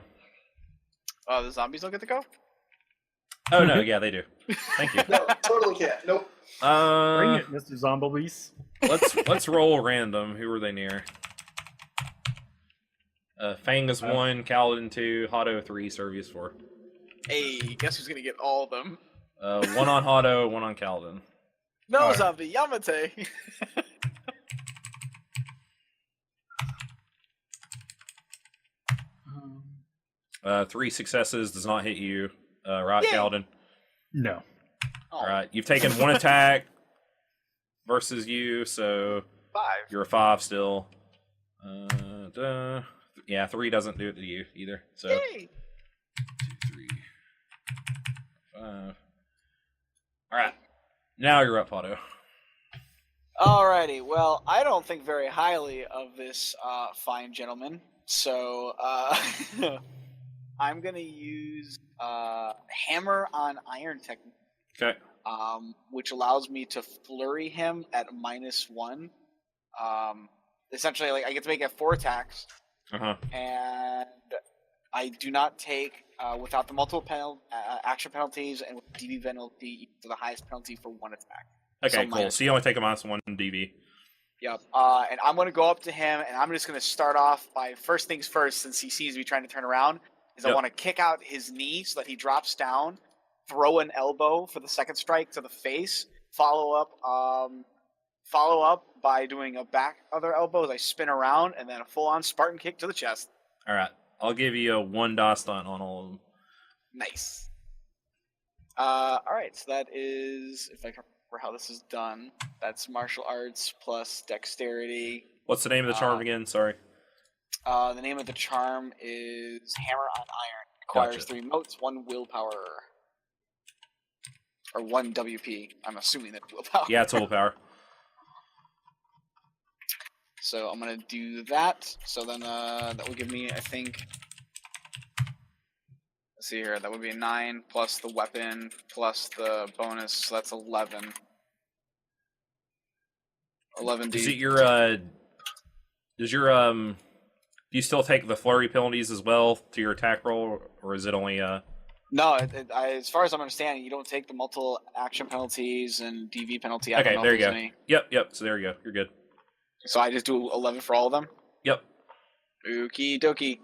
Oh, the zombies don't get to go? Oh no, yeah, they do. Thank you. No, totally can't. Nope. Bring it, Mr. Zombies. Let's roll random. Who are they near? Fang is 1, Kaladin 2, Hado 3, Servius 4. Hey, guess who's gonna get all of them? 1 on Hado, 1 on Kaladin. No, Alright. zombie, Yamate. 3 successes does not hit you. Right, Yay. Kaladin? No. Oh, All right, you've taken 1 attack versus you, so 5. you're a 5 still. Yeah, 3 doesn't do it to you either. So Yay. 2, 3, 5. All right, now you're up, Hado. Alrighty, well, I don't think very highly of this fine gentleman, so I'm gonna use Hammer on Iron technique, Okay. which allows me to flurry him at -1. Essentially, like I get to make it 4 attacks, and I do not take without the multiple action penalties and with DV penalty for the highest penalty for 1 attack. Okay, So cool. So you only take a -1 DV. Yep. And I'm going to go up to him, and I'm just going to start off by first things first, since he sees me trying to turn around, is I Yep. want to kick out his knee so that he drops down, throw an elbow for the second strike to the face, follow up by doing a back other elbow as I spin around, and then a full-on Spartan kick to the chest. All right, I'll give you a 1 die stunt on all of them. Nice. All right, so that is, if I can remember how this is done, that's martial arts plus dexterity. What's the name of the charm again? Sorry. The name of the charm is Hammer on Iron. Requires Gotcha. 3 motes, 1 willpower. Or 1 WP. I'm assuming that's willpower. Yeah, it's willpower. So I'm going to do that. So then that will give me, I think... Let's see here. That would be a 9 plus the weapon plus the bonus. So that's 11. 11 Is D. it your do you still take the flurry penalties as well to your attack roll, or is it only No, as far as I'm understanding, you don't take the multiple action penalties and DV penalty. I Okay, don't know there if you there's go. any. Yep, so there you go. You're good. So I just do 11 for all of them? Yep. Okie dokie.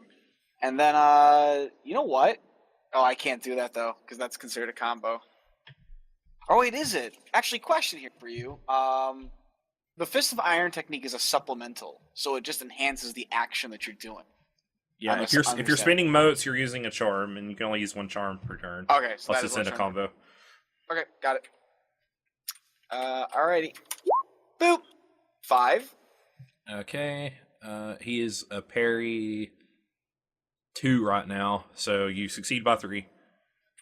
And then, you know what? Oh, I can't do that, though, because that's considered a combo. Oh, wait, is it? Actually, question here for you. The Fist of Iron technique is a supplemental, so it just enhances the action that you're doing. Yeah, if you're spending motes, you're using a charm, and you can only use 1 charm per turn. Okay, so Plus that it's is in one a charm. combo. Okay, got it. Alrighty. Boop! 5. Okay. He is a parry 2 right now, so you succeed by 3.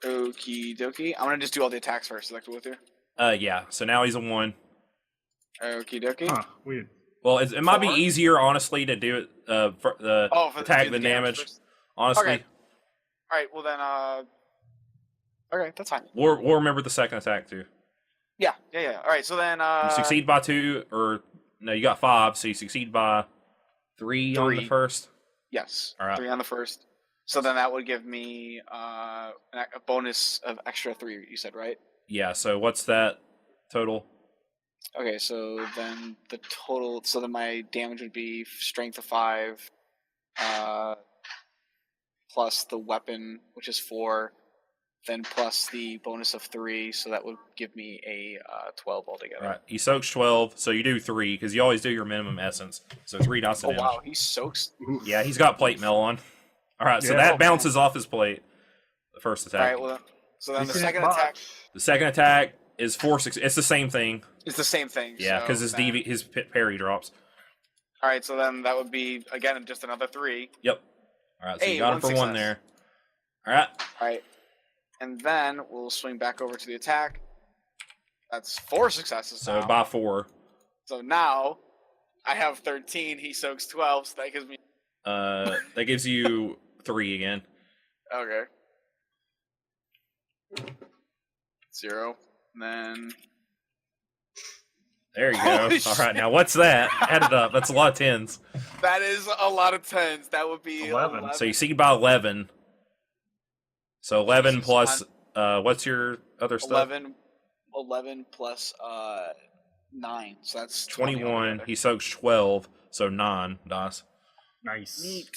Okie dokie. I'm gonna just do all the attacks first. Is that cool with you? Yeah. So now he's a 1. Okie dokie. Huh, weird. Well, it might be 4? easier, honestly, to do it for the attack do the damage. first. Honestly, Okay. Alright, well then, okay, that's fine. we'll remember the second attack too. Yeah. Alright, so then, You succeed by 2, or no, you got 5, so you succeed by 3 on the 3. first. Yes. All right. 3 on the first. So then that would give me a bonus of extra 3, you said, right? Yeah, so what's that total? Okay, so then the total, so then my damage would be strength of 5, plus the weapon, which is 4, then plus the bonus of 3, so that would give me a 12 altogether. All right, he soaks 12, so you do 3, because you always do your minimum essence. So 3 dice of Oh damage. wow, he soaks. Yeah, he's got plate mail on. All right, so Yeah. that bounces off his plate. The first All attack. right. Well, so then the Decent second box. attack The second attack is 4 success. It's the same thing. is the same thing. Yeah, because so his then- his parry drops. All right. So then that would be again just another 3. Yep. All right, so Hey, you got him one for success. 1 there. All right. All right. And then we'll swing back over to the attack. That's 4 successes. So now. by 4. So now I have 13. He soaks 12. So that gives me. That gives you 3 again. Okay. 0. And then. There you Holy go. All right, now what's that? Add it up. That's a lot of 10s. That is a lot of 10s. That would be 11. So you see by 11. So 11 plus. What's your other stuff? 11 plus 9. So that's 21. altogether. He soaks 12. So 9 dice. Nice. Neat.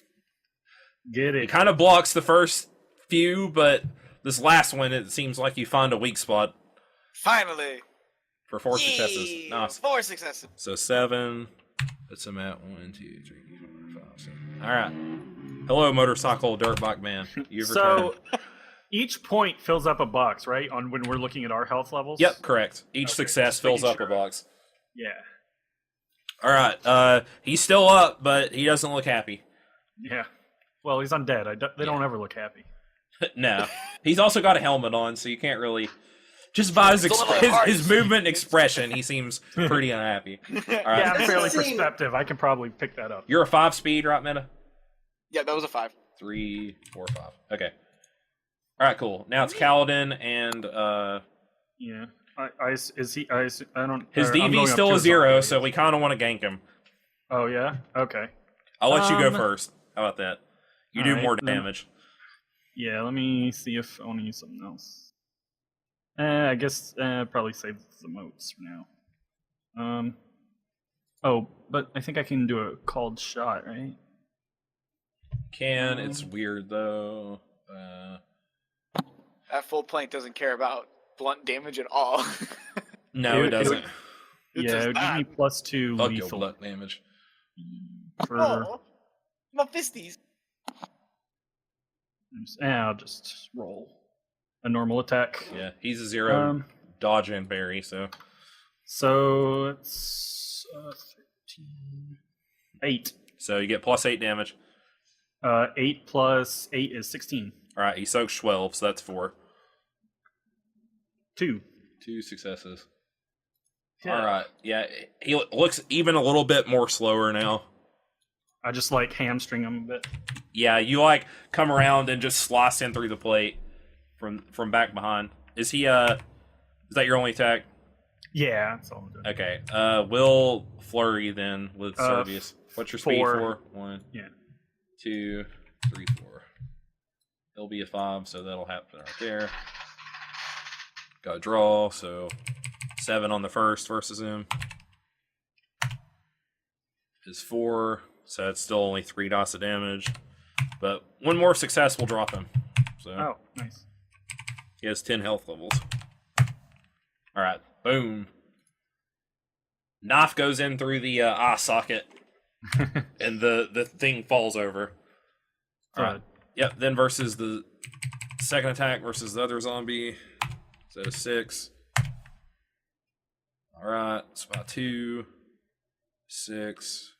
Get It it. kind of blocks the first few, but this last one, it seems like you find a weak spot Finally. for 4 Yay! successes. Nice. 4 successes. So 7. Puts him at 1, 2, 3, 4, 5, 6. All right. Hello, motorcycle dirt bike man. You've So returned. each point fills up a box, right? On when we're looking at our health levels. Yep, correct. Each Okay, success just fills making up a sure. box. Yeah. All right. He's still up, but he doesn't look happy. Yeah. Well, he's undead. They don't ever look happy. No. He's also got a helmet on, so you can't really. Just by his, It's a little hard his to movement and see. expression, he seems pretty unhappy. All right. Yeah, I'm fairly Doesn't seem- perceptive. I can probably pick that up. You're a 5 speed, right, Meta? Yeah, that was a 5. 3, 4, 5. Okay. All right, cool. Now it's Kaladin and Yeah. Is he? I don't. his or I'm going DV's up still to a his 0, army, I so guess. we kind of want to gank him. Oh yeah. Okay. I'll let you go Um, first. How about that? You do alright, more then- damage. Yeah. Let me see if I want to use something else. I guess probably save the motes for now. Oh, but I think I can do a called shot, right? It's weird though. That full plank doesn't care about blunt damage at all. No, it It doesn't. would- It yeah, does it would give me not. +2 Fuck your lethal blood damage. for. Oh, my fisties. I'll just roll a normal attack. Yeah, he's a 0 dodge and berry, so So it's 13, 8. so you get +8 damage. 8 plus 8 is 16. All right, he soaks 12, so that's 4. 2. 2 successes. Yeah. All right, yeah, he looks even a little bit more slower now. I just like hamstring him a bit. Yeah, you like come around and just slice in through the plate from back behind. Is he is that your only attack? Yeah, that's all I'm doing. Okay. We'll flurry then with Servius. What's your speed 4. for? 1, Yeah. 2, 3, 4. It'll be a 5, so that'll happen right there. Got a draw, so 7 on the first versus him. Is 4, so it's still only 3 dice of damage. But one more success will drop him. So Oh, nice. he has 10 health levels. Alright, boom. Knife goes in through the eye socket, and the thing falls over. Alright. Yep, then versus the second attack versus the other zombie. So 6. Alright, it's about 2. 6.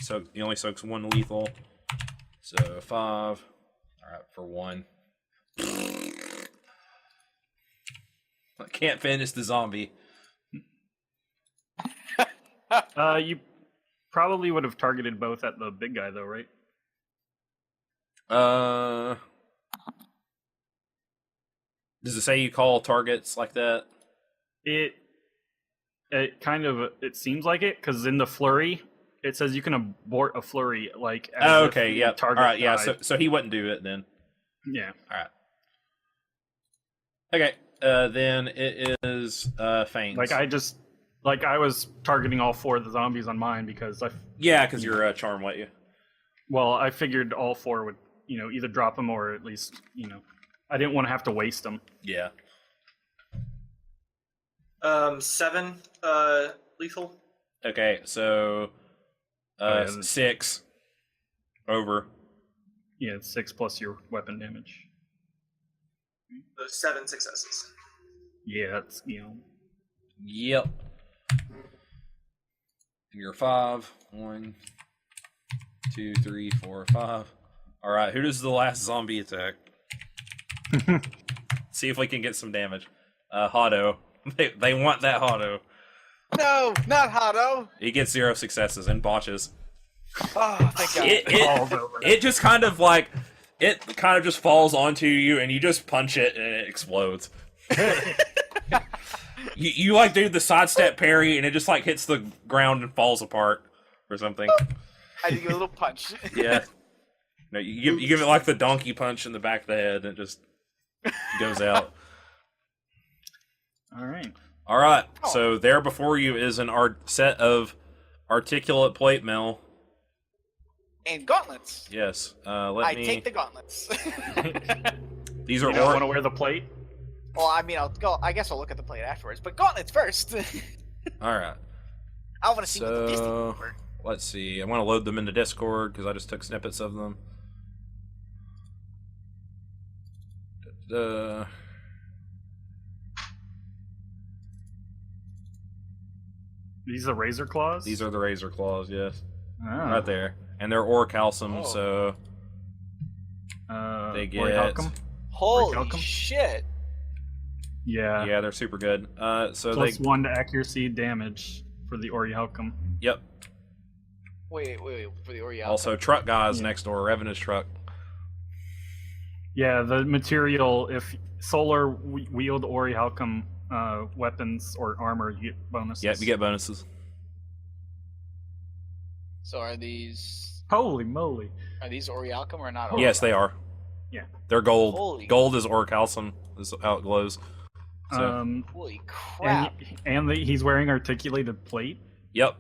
So he only soaks 1 lethal. So 5. Alright, for 1. I can't finish the zombie. You probably would have targeted both at the big guy, though, right? Does it say you call targets like that? It kind of it seems like it because in the flurry it says you can abort a flurry like. As Oh, if okay, the yep. Target Alright, yeah, died. so he wouldn't do it then. Yeah. Alright. Okay, then it is Fangs. I was targeting all 4 of the zombies on mine because Yeah, because you're charm wet you. I figured all 4 would either drop them or at least I didn't want to have to waste them. Yeah. 7 lethal. Okay, so yeah, 6 over. Yeah, it's 6 plus your weapon damage. Those 7 successes. Yeah, it's Yep. You're 5. 1, 2, 3, 4, 5. All right. Who does the last zombie attack? See if we can get some damage. Hotto. They want that Hotto. No, not Hado. He gets 0 successes and botches. Oh, thank God. It just kind of like just falls onto you and you just punch it and it explodes. you like do the sidestep parry and it just like hits the ground and falls apart or something. I give a little punch. Yeah. No, you give it like the donkey punch in the back of the head and it just goes out. All right. So there before you is an set of articulate plate mail. And gauntlets. Yes. I take the gauntlets. These are. You don't want to wear the plate? Well, I mean, I guess I'll look at the plate afterwards, but gauntlets first. All right. I want to see what the distant over. Let's see. I want to load them into Discord because I just took snippets of them. These are razor claws? These are the razor claws, yes. Oh. Right there. And they're orichalcum, so they get... Holy shit. Yeah. Yeah, they're super good. So Plus 1 to accuracy damage for the orichalcum. Yep. Wait, for the orichalcum. Also, truck guys next door, Revenue's truck. Yeah, the material, if Solar wield orichalcum weapons or armor, you get bonuses. Yep, you get bonuses. So are these... Holy moly. Are these orichalcum or not orichalcum? Yes, they are. Yeah. They're gold. Holy... Gold is orichalcum. This is how it glows. So. Holy crap. And he's wearing articulated plate? Yep.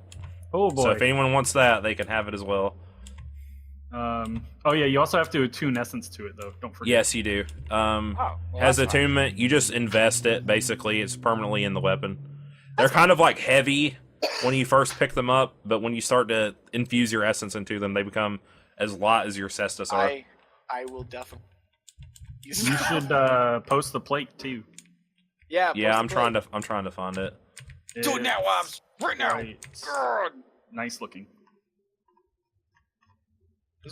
Oh boy. So if anyone wants that, they can have it as well. Oh yeah, you also have to attune essence to it though, don't forget. Yes, you do. Has attunement, you just invest it, basically. It's permanently in the weapon. They're kind of like heavy when you first pick them up, but when you start to infuse your essence into them, they become as light as your cestus are. I will definitely... You should post the plate too. Yeah, I'm trying to find it. Do it now, Wobbs! Right now! Right. Nice looking.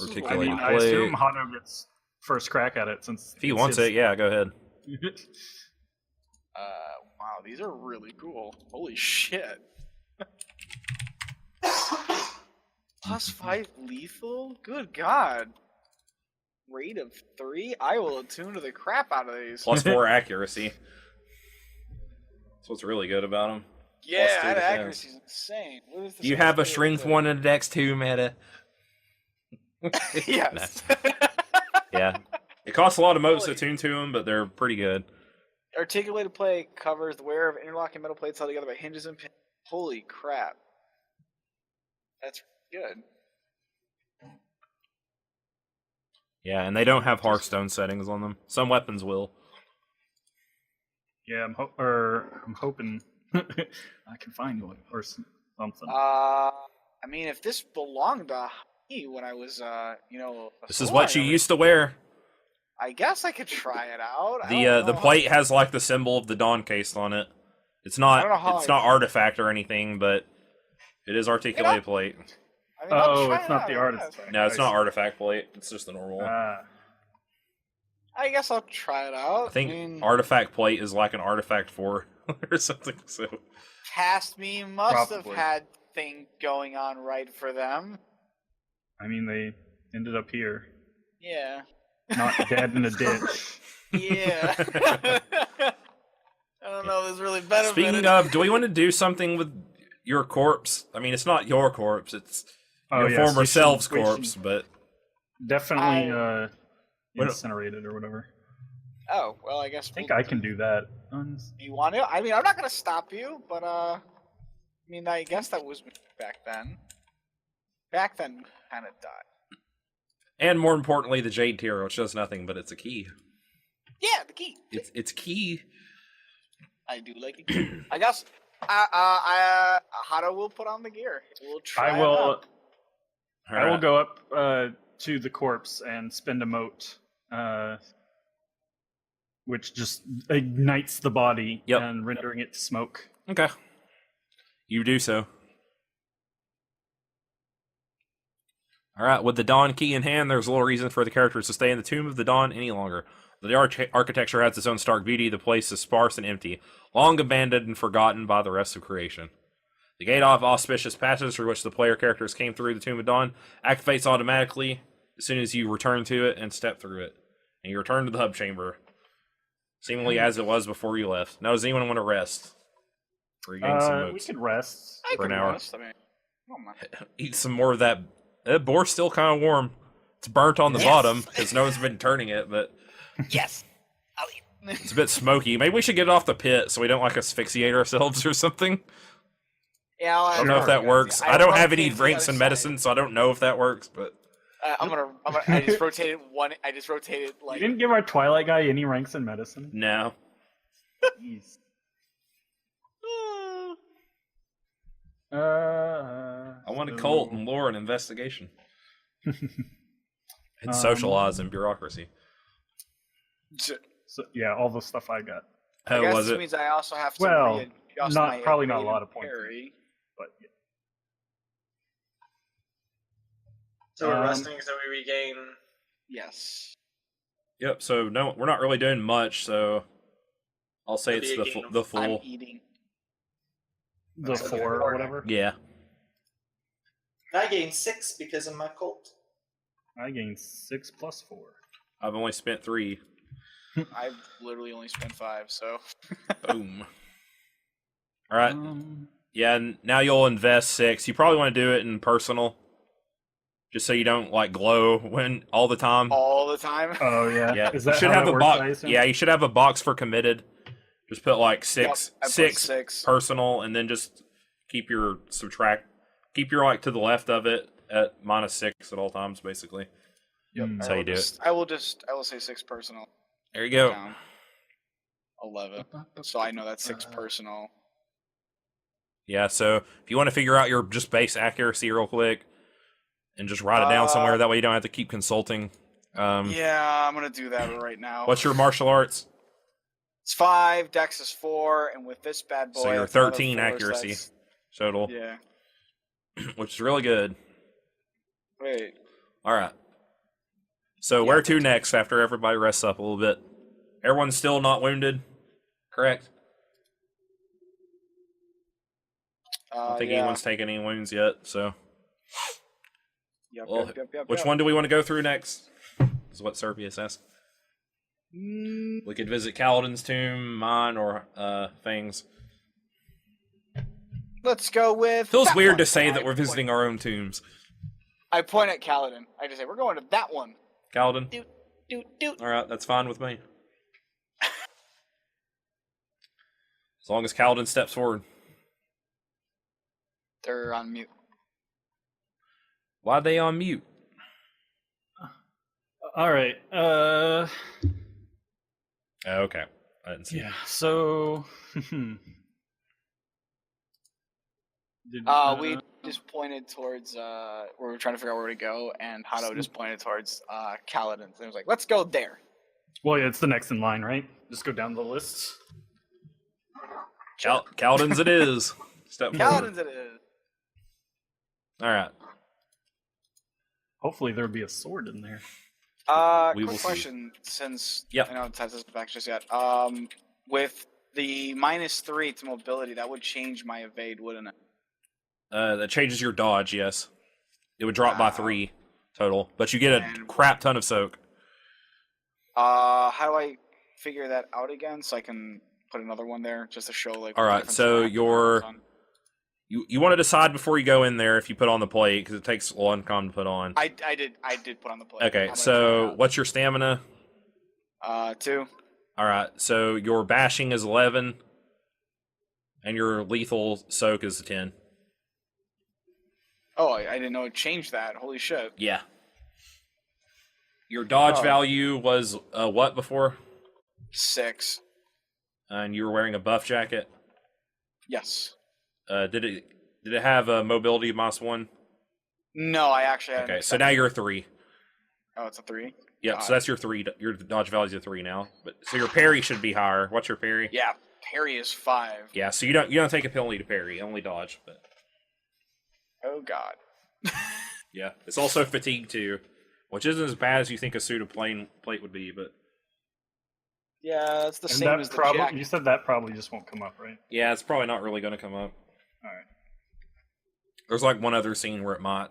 Articulated I assume Hano gets first crack at it since if he wants it, yeah, go ahead. Wow, these are really cool. Holy shit. +5 lethal? Good god. Rate of 3? I will attune to the crap out of these. +4 accuracy. That's what's really good about them. Yeah, that accuracy is insane. You have a strength 1 and a dex 2 meta. Yes. Yeah. It costs a lot of motes to tune to them, but they're pretty good. Articulated plate covers the wearer of interlocking metal plates held together by hinges and pins. Holy crap. That's good. Yeah, and they don't have Hearthstone settings on them. Some weapons will. Yeah, I'm hoping I can find one or something. I mean, if this belonged to me when I was, this is what you used to wear. I guess I could try it out. The plate has like the symbol of the Dawn case on it. It's not artifact or anything, but it is articulated plate. I mean, it's not the artifact. No, it's not artifact plate. It's just the normal one. I guess I'll try it out. I think artifact plate is like an artifact 4 or something. So Past me must have had thing going on right for them. I mean, they ended up here. Yeah. Not dead in a ditch. Yeah. I don't know if there's really better. Speaking of, do we want to do something with your corpse? I mean, it's not your corpse. It's your former self's corpse, but... Definitely incinerate it or whatever. Oh, well, I guess... I think I can do that. You want to? I mean, I'm not going to stop you, but, I mean, I guess that was back then. Back then, kind of died. And more importantly, the Jade Tier, which does nothing, but it's a key. Yeah, the key. It's key. I do like it. I guess Hado will put on the gear. We'll try I will. I will go up to the corpse and spend a mote which just ignites the body Yep. and rendering it to smoke. Okay. You do so. Alright, with the Dawn key in hand, there's little reason for the characters to stay in the Tomb of the Dawn any longer. The architecture has its own stark beauty, the place is sparse and empty, long abandoned and forgotten by the rest of creation. The Gate of Auspicious Passage, through which the player characters came through the Tomb of Dawn, activates automatically as soon as you return to it and step through it. And you return to the hub chamber, seemingly as it was before you left. Now, does anyone want to rest? Or gain some We moves? could rest. I For can an hour. rest. I mean, oh my. Eat some more of that. That boar's still kind of warm. It's burnt on the Yes. bottom because no one's been turning it, but Yes. I'll eat. it's a bit smoky. Maybe we should get it off the pit so we don't like asphyxiate ourselves or something. Yeah, I don't know if that works. I don't have any ranks in medicine, so I don't know if that works. But I just rotated one. I just rotated You like. didn't give our Twilight guy any ranks in medicine. no, Jeez. I want a cult and lore and investigation and socialize and bureaucracy. So, yeah, all the stuff I got. I How guess was this it? means I also have to Well, readjust not- my probably not a evade lot and of points. parry. But yeah. So we're Um, resting, so we regain. Yes. Yep. So no, we're not really doing much. So I'll say It'll it's be a the gain of- the I'm full. eating. The Okay. 4 or whatever. Yeah. I gained 6 because of my cult. I gained 6 plus 4. I've only spent 3. I've literally only spent 5, so. Boom. All right. Yeah. And now you'll invest 6. You probably want to do it in personal, just so you don't like glow when all the time. All the time. Oh yeah. Yeah. Is You that should how have that a works, I box. assume? Yeah. You should have a box for committed. Just put like six, Yep, I put six 6. personal, and then just keep your keep your like to the left of it at -6 at all times, basically. Yep. Mm. That's how you do it. I will say 6 personal. There you go. Down. 11. So I know that's 6 personal. Yeah. So if you want to figure out your just base accuracy real quick, and just write it down somewhere, that way you don't have to keep consulting. Yeah, I'm gonna do that right now. What's your martial arts? It's 5, Dex is 4, and with this bad boy, So you're that's another 13 4, so accuracy that's- total, Yeah. which is really good. Wait. All right. So where to next after everybody rests up a little bit? Everyone's still not wounded, correct? I don't think Yeah. anyone's taken any wounds yet. So Yep, Well, yep. which one do we want to go through next? Is what Serpius asked. We could visit Kaladin's tomb, mine, or things. Let's go with. Feels that weird one. to say And that I we're point- visiting our own tombs. I point at Kaladin. I just say, we're going to that one. Kaladin? Doot. All right, that's fine with me. As long as Kaladin steps forward. They're on mute. Why are they on mute? All right. Oh, okay. I didn't see Yeah. So. We just pointed towards where we were trying to figure out where to go, and Hado just pointed towards Kaladin. And it was like, let's go there. Well, yeah, it's the next in line, right? Just go down the list. Kaladin's it is. Step forward. Kaladin's it is. All right. Hopefully, there'll be a sword in there. We will Quick see. question, since Yep. I know it hasn't back just yet. With the -3 to mobility, that would change my evade, wouldn't it? That changes your dodge, yes. It would drop by Wow. 3 total, but you get a And- crap ton of soak. How do I figure that out again so I can put another one there just to show like? All what the right, difference so in active your- is on? You want to decide before you go in there if you put on the plate, because it takes one com to put on. I did put on the plate. I'm Okay, gonna so try it what's your stamina? out. 2. All right, so your bashing is 11, and your lethal soak is 10. Oh, I didn't know it changed that. Holy shit. Yeah. Your dodge Oh. value was what before? 6. And you were wearing a buff jacket. Yes. Did it have a mobility -1? No, I actually had an Okay, so now you're a 3. Oh, it's a 3. Yeah, so that's your 3. Your dodge value's a 3 now. But so your parry should be higher. What's your parry? Yeah, parry is 5. Yeah, so you don't take a penalty to parry, only dodge. But Oh god. yeah, it's also fatigue too, which isn't as bad as you think a suit of plate would be. But Yeah, it's the And same that as the probably jacket. you said that probably just won't come up, right? yeah, it's probably not really going to come up. All right. There's like one other scene where it might.